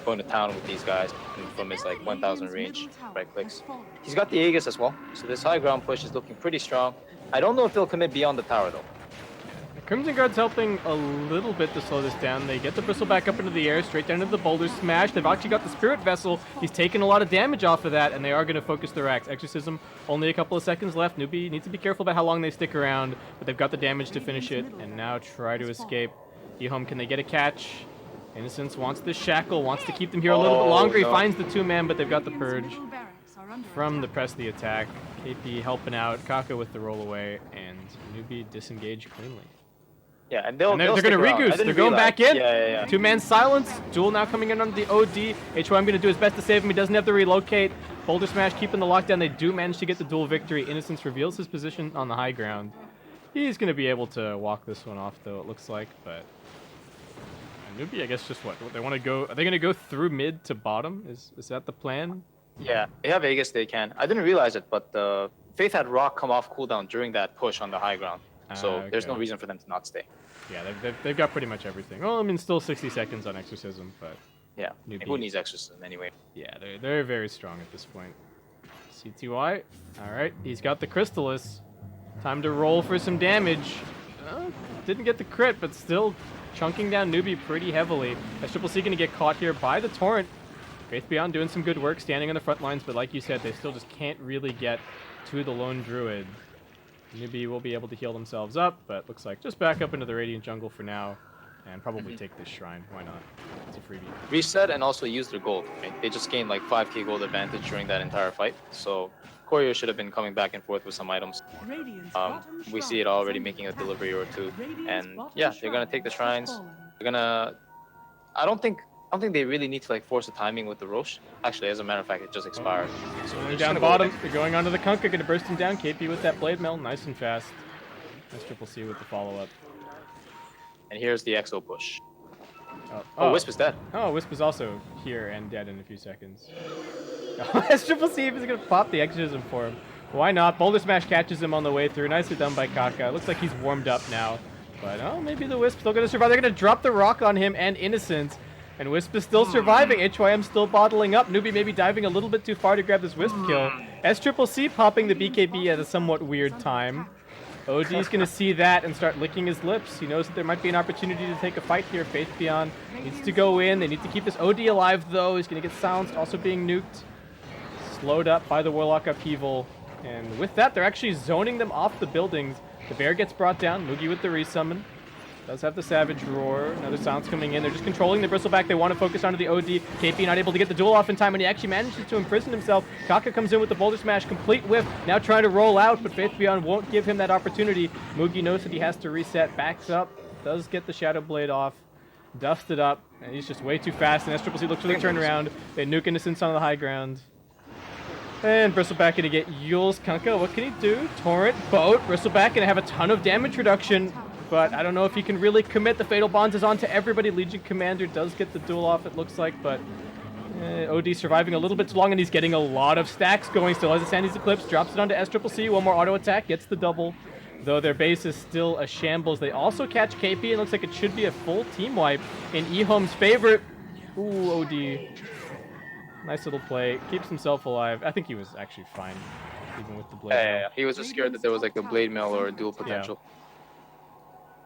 going to town with these guys from his like 1000 range right clicks. He's got the Aegis as well, so this high ground push is looking pretty strong. I don't know if they'll commit beyond the tower though. Crimson Guard's helping a little bit to slow this down. They get the Bristle back up into the air, straight down into the boulder smash. They've actually got the Spirit Vessel. He's taken a lot of damage off of that, and they are going to focus their axe. Exorcism, only a couple of seconds left. NEWBEE needs to be careful about how long they stick around, but they've got the damage to finish it, and now try to escape. EHOME, can they get a catch? Innocence wants the shackle, wants to keep them here a little bit longer. He finds the 2-man, but they've got the purge from the press the attack. KP helping out, Kaka with the roll away, and NEWBEE disengaged cleanly. Yeah, and they're going to regoose. They're going back in. Yeah. 2-man silence. Duel now coming in on the OD. HYM going to do his best to save him. He doesn't have to relocate. Boulder Smash keeping the lockdown. They do manage to get the duel victory. Innocence reveals his position on the high ground. He's going to be able to walk this one off, though, it looks like, but NEWBEE, I guess, just what they want to go. Are they going to go through mid to bottom? Is that the plan? Yeah, they have Aegis. They can. I didn't realize it, but Faith had Rock come off cooldown during that push on the high ground, so there's no reason for them to not stay. Yeah, they've got pretty much everything. Well, I mean, still 60 seconds on Exorcism, but yeah, who needs Exorcism anyway? Yeah, they're very strong at this point. CTY, all right, he's got the Crystallis. Time to roll for some damage. Didn't get the crit, but still chunking down NEWBEE pretty heavily. SCCC going to get caught here by the Torrent. Faith Beyond doing some good work, standing on the front lines, but like you said, they still just can't really get to the Lone Druid. NEWBEE will be able to heal themselves up, but looks like just back up into the Radiant Jungle for now. And probably take this shrine. Why not? It's a freebie. Reset and also use their gold. Right? They just gained like 5k gold advantage during that entire fight. So Courier should have been coming back and forth with some items. We see it already making a delivery or two. And yeah, they're gonna take the shrines. They're gonna. I don't think they really need to like force a timing with the Roche. Actually, as a matter of fact, it just expired. So Going down bottom. They're going onto the Kunkka. Gonna burst him down. KP with that blade mail. Nice and fast. Nice triple C with the follow up. And here's the EXO push. Oh, Wisp is dead. Oh, Wisp is also here and dead in a few seconds. As Triple C is going to pop the exorcism for him. Why not? Boulder Smash catches him on the way through. Nicely done by Kaka. Looks like he's warmed up now. But, oh, maybe the Wisp still going to survive. They're going to drop the rock on him and Innocence. And Wisp is still surviving. HYM still bottling up. NEWBEE maybe diving a little bit too far to grab this Wisp kill. S Triple C popping the BKB at a somewhat weird time. OD's going to see that and start licking his lips. He knows that there might be an opportunity to take a fight here. Faith Beyond needs to go in. They need to keep this OD alive, though. He's going to get silenced, also being nuked. Slowed up by the Warlock upheaval. And with that, they're actually zoning them off the buildings. The bear gets brought down. Mugi with the resummon. Does have the Savage Roar. Another silence coming in. They're just controlling the Bristleback. They want to focus onto the OD. KP not able to get the duel off in time, and he actually manages to imprison himself. Kaka comes in with the Boulder Smash. Complete whiff. Now trying to roll out, but Faith Beyond won't give him that opportunity. Mugi knows that he has to reset. Backs up. Does get the Shadow Blade off. Dusted up. And he's just way too fast. And SCCC looks for the turnaround. They nuke Innocence on the high ground. And Bristleback gonna get Yule's Kunkka. What can he do? Torrent, Boat. Bristleback gonna have a ton of damage reduction. But I don't know if he can really commit. The Fatal Bonds is on to everybody. Legion Commander does get the duel off, it looks like, but OD surviving a little bit too long, and he's getting a lot of stacks going. Still has a Sandy's Eclipse, drops it onto SCCC. One more auto attack, gets the double. Though their base is still a shambles. They also catch KP, and looks like it should be a full team wipe in EHOME's favorite. Ooh, OD. Nice little play. Keeps himself alive. I think he was actually fine, even with the blade. Yeah. He was just scared that there was like a blade mail or a dual potential. Yeah.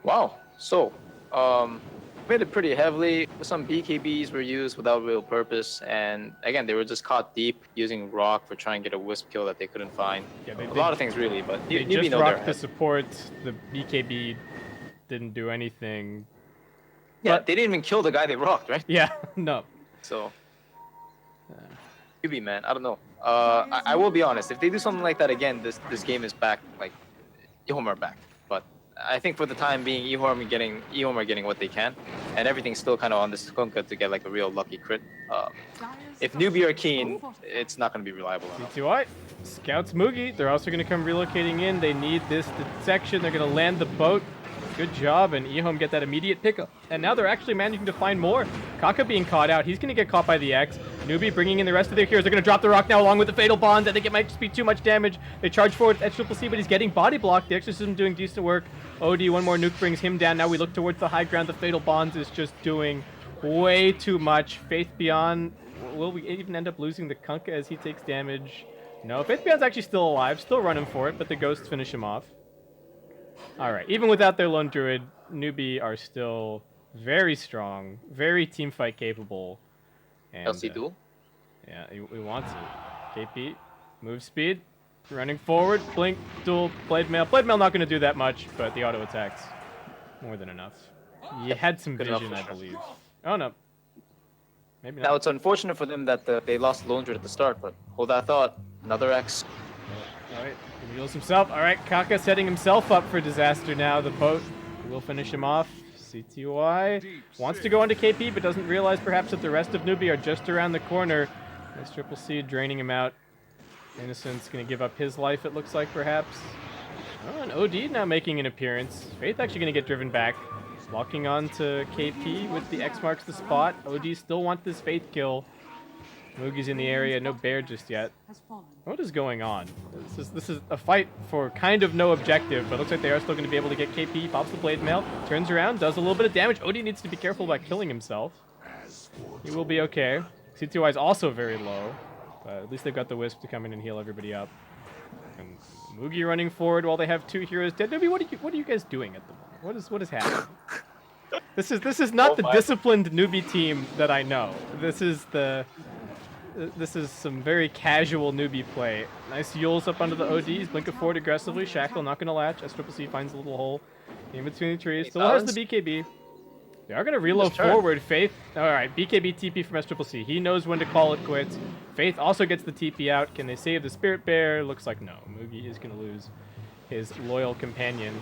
Wow. So, made it pretty heavily. Some BKBs were used without real purpose, and again, they were just caught deep using rock for trying to get a wisp kill that they couldn't find. Yeah, a lot of things really, but they just rocked the support. The BKB didn't do anything. Yeah, but they didn't even kill the guy they rocked, right? Yeah, no. So, NEWBEE, man, I don't know. I will be honest. If they do something like that again, this game is back. Like, EHOME are back. But I think for the time being, EHOME are getting what they can, and everything's still kind of on this Kunkka to get like a real lucky crit. If NEWBEE are keen, it's not going to be reliable enough. C2I scouts Mugi. They're also going to come relocating in. They need this detection. They're going to land the boat. Good job, and EHOME get that immediate pickup. And now they're actually managing to find more. Kaka being caught out. He's going to get caught by the X. NEWBEE bringing in the rest of their heroes. They're going to drop the rock now along with the Fatal Bonds. I think it might just be too much damage. They charge forward at SCCC, but he's getting body blocked. The Exorcism doing decent work. OD, one more nuke brings him down. Now we look towards the high ground. The Fatal Bonds is just doing way too much. Faith Beyond, will we even end up losing the Kunkka as he takes damage? No, Faith Beyond's actually still alive. Still running for it, but the Ghosts finish him off. Alright, even without their lone druid, NEWBEE are still very strong, very teamfight capable. And, LC duel? Yeah, we want to. KP, move speed, running forward, blink, duel, blade mail. Blade mail not going to do that much, but the auto attacks more than enough. You had some vision, I believe. Oh no. Maybe not. Now it's unfortunate for them that they lost lone druid at the start, but hold that thought. Another X. Alright, he heals himself. Alright, Kaka setting himself up for disaster now. The boat will finish him off. CTY wants to go into KP, but doesn't realize perhaps that the rest of NEWBEE are just around the corner. SCCC draining him out. Innocence going to give up his life, it looks like, perhaps. Oh, and OD now making an appearance. Faith actually going to get driven back. Locking on to KP with the X marks the spot. OD still wants this Faith kill. Mugi's in the area, no bear just yet. What is going on? This is a fight for kind of no objective, but looks like they are still going to be able to get KP. Pops the blade mail, turns around, does a little bit of damage. OD needs to be careful about killing himself. He will be okay. C2I is also very low, but at least they've got the Wisp to come in and heal everybody up. And Mugi running forward while they have two heroes dead. NEWBEE, what are you guys doing at the moment? What is happening? This is not the disciplined NEWBEE team that I know. This is some very casual NEWBEE play. Nice Yules up under the ODs. Blink it forward aggressively. Shackle not going to latch. SCCC finds a little hole in between the trees. Still has the BKB. They are going to reload forward. Faith. All right, BKB TP from SCCC. He knows when to call it quits. Faith also gets the TP out. Can they save the Spirit Bear? Looks like no. Mugi is going to lose his loyal companion.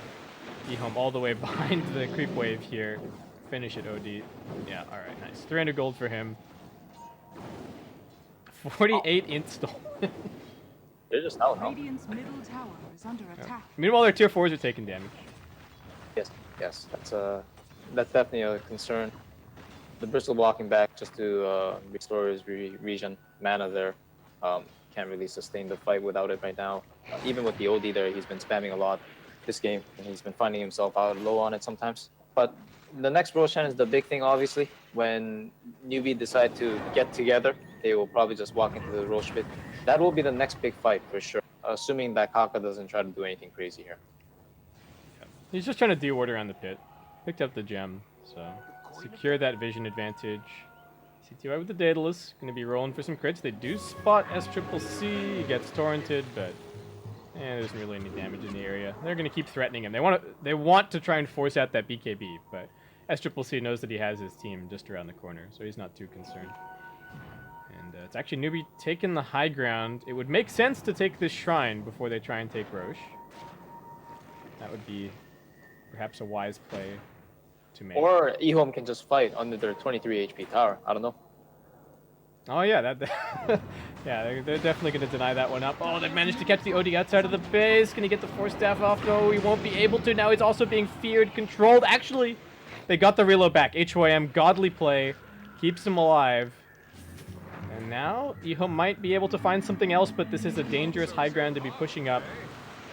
EHOME all the way behind the creep wave here. Finish it, OD. Yeah, all right, nice. 300 gold for him. 48 install. They're just out now. Radiant's middle tower is under attack. Meanwhile, their tier 4s are taking damage. Yes, that's definitely a concern. The Bristle blocking back just to restore his regen mana there. Can't really sustain the fight without it right now. Even with the OD there, he's been spamming a lot this game, and he's been finding himself out low on it sometimes. But the next Roshan is the big thing, obviously. When NEWBEE decide to get together, they will probably just walk into the Roche pit. That will be the next big fight for sure, assuming that Kaka doesn't try to do anything crazy here. He's just trying to de-ward around the pit. Picked up the gem, so secure that vision advantage. CTY with the Daedalus, going to be rolling for some crits. They do spot SCCC, he gets torrented, but there isn't really any damage in the area. They're going to keep threatening him. They want to try and force out that BKB, but SCCC knows that he has his team just around the corner, so he's not too concerned. And it's actually NEWBEE taking the high ground. It would make sense to take this shrine before they try and take Roche. That would be perhaps a wise play to make. Or EHOME can just fight under their 23 HP tower. I don't know. Oh yeah, yeah, they're definitely going to deny that one up. Oh, they've managed to catch the OD outside of the base. Can he get the Force Staff off? No, he won't be able to. Now he's also being feared, controlled. Actually, they got the reload back. HYM, godly play, keeps him alive. And now EHOME might be able to find something else, but this is a dangerous high ground to be pushing up.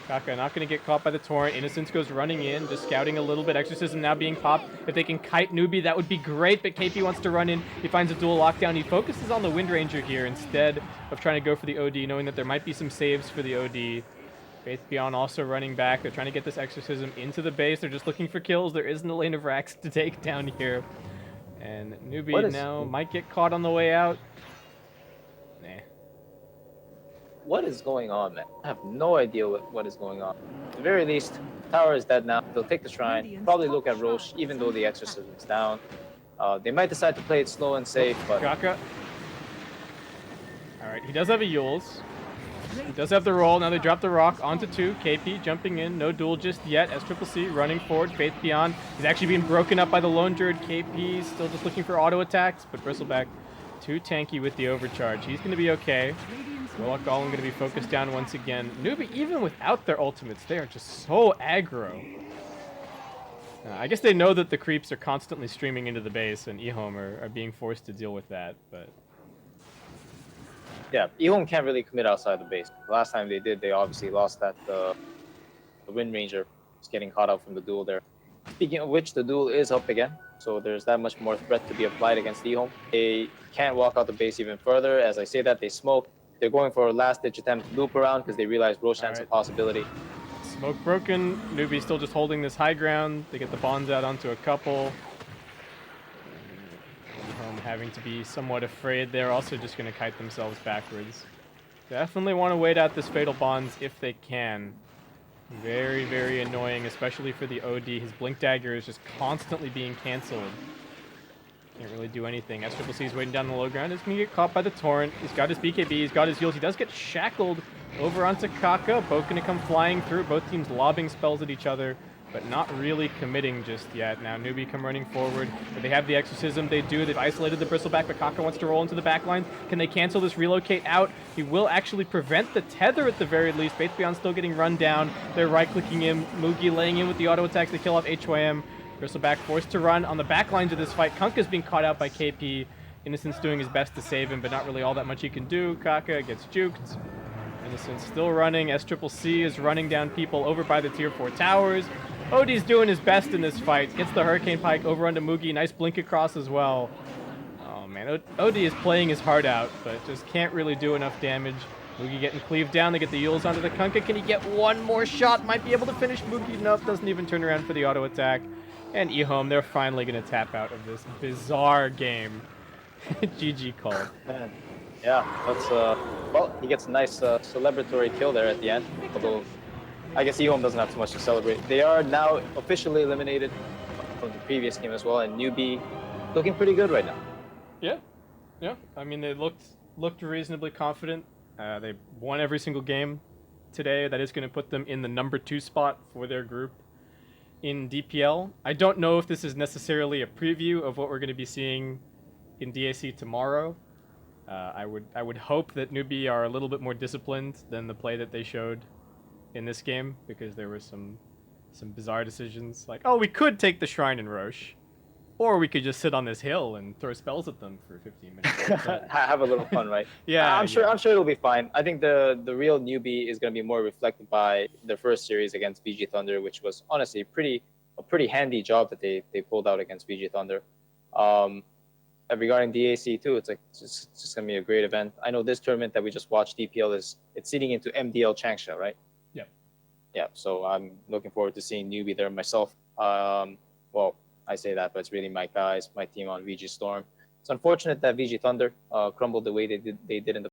Kaka not going to get caught by the torrent. Innocence goes running in, just scouting a little bit. Exorcism now being popped. If they can kite NEWBEE, that would be great, but KP wants to run in. He finds a dual lockdown. He focuses on the Wind Ranger here instead of trying to go for the OD, knowing that there might be some saves for the OD. Faith Beyond also running back. They're trying to get this Exorcism into the base. They're just looking for kills. There isn't a lane of racks to take down here. And NEWBEE now might get caught on the way out. Nah. What is going on, man? I have no idea what is going on. At the very least, tower is dead now. They'll take the shrine, probably look at Roche, even though the Exorcism is down. They might decide to play it slow and safe, but... Kaka. Alright, he does have a Yules. He does have the roll. Now they drop the rock onto 2. KP jumping in. No duel just yet. SCCC running forward. Faith Beyond. He's actually being broken up by the Lone Druid. KP still just looking for auto attacks, but Bristleback too tanky with the overcharge. He's going to be okay. Warlock Golem going to be focused down once again. NEWBEE, even without their ultimates, they are just so aggro. I guess they know that the creeps are constantly streaming into the base, and EHOME are being forced to deal with that, but... Yeah, EHOME can't really commit outside the base. The last time they did, they obviously lost that the Wind Ranger was getting caught out from the duel there. Speaking of which, the duel is up again, so there's that much more threat to be applied against EHOME. They can't walk out the base even further. As I say that, they smoke. They're going for a last-ditch attempt to loop around because they realize Roshan's a possibility. Smoke broken. NEWBEE still just holding this high ground. They get the bonds out onto a couple. EHOME having to be somewhat afraid. They're also just going to kite themselves backwards. Definitely want to wait out this Fatal Bonds if they can. Very, very annoying, especially for the OD. His Blink Dagger is just constantly being cancelled. Can't really do anything. SCCC is waiting down the low ground. He's going to get caught by the Torrent. He's got his BKB. He's got his heals. He does get shackled over onto Kaka. Both going to come flying through. Both teams lobbing spells at each other, but not really committing just yet. Now NEWBEE come running forward. But they have the Exorcism. They do. They've isolated the Bristleback, but Kaka wants to roll into the back lines. Can they cancel this relocate out? He will actually prevent the tether at the very least. Faith Beyond still getting run down. They're right-clicking him. Mugi laying in with the auto attacks to kill off HYM. Bristleback forced to run on the back lines of this fight. Kunkka's being caught out by KP. Innocence doing his best to save him, but not really all that much he can do. Kaka gets juked. Innocence still running. SCCC is running down people over by the tier 4 towers. OD's doing his best in this fight. Gets the Hurricane Pike over onto Mugi. Nice blink across as well. Oh man, OD is playing his heart out, but just can't really do enough damage. Mugi getting cleaved down. They get the Yules onto the Kunkka. Can he get one more shot? Might be able to finish Mugi. Nope, doesn't even turn around for the auto attack. And EHOME, they're finally going to tap out of this bizarre game. GG called. Yeah, that's, well, he gets a nice celebratory kill there at the end. Although, I guess EHOME doesn't have too much to celebrate. They are now officially eliminated. from the previous game as well, and NEWBEE looking pretty good right now. Yeah, yeah. I mean, they looked reasonably confident. They won every single game today. That is going to put them in the number 2 spot for their group in DPL. I don't know if this is necessarily a preview of what we're going to be seeing in DAC tomorrow. I would hope that NEWBEE are a little bit more disciplined than the play that they showed in this game, because there were some bizarre decisions, like, oh, we could take the Shrine and Roche, or we could just sit on this hill and throw spells at them for 15 minutes. Have a little fun, right? Yeah, I'm sure it'll be fine. I think the real NEWBEE is going to be more reflected by their first series against VG Thunder, which was honestly a pretty handy job that they pulled out against VG Thunder. Regarding DAC too, it's just gonna be a great event. I know this tournament that we just watched, DPL, it's seeding into MDL Changsha, right? Yep. Yeah. So I'm looking forward to seeing NEWBEE there myself. Well, I say that, but it's really my guys, my team on VG Storm. It's unfortunate that VG Thunder crumbled the way they did in the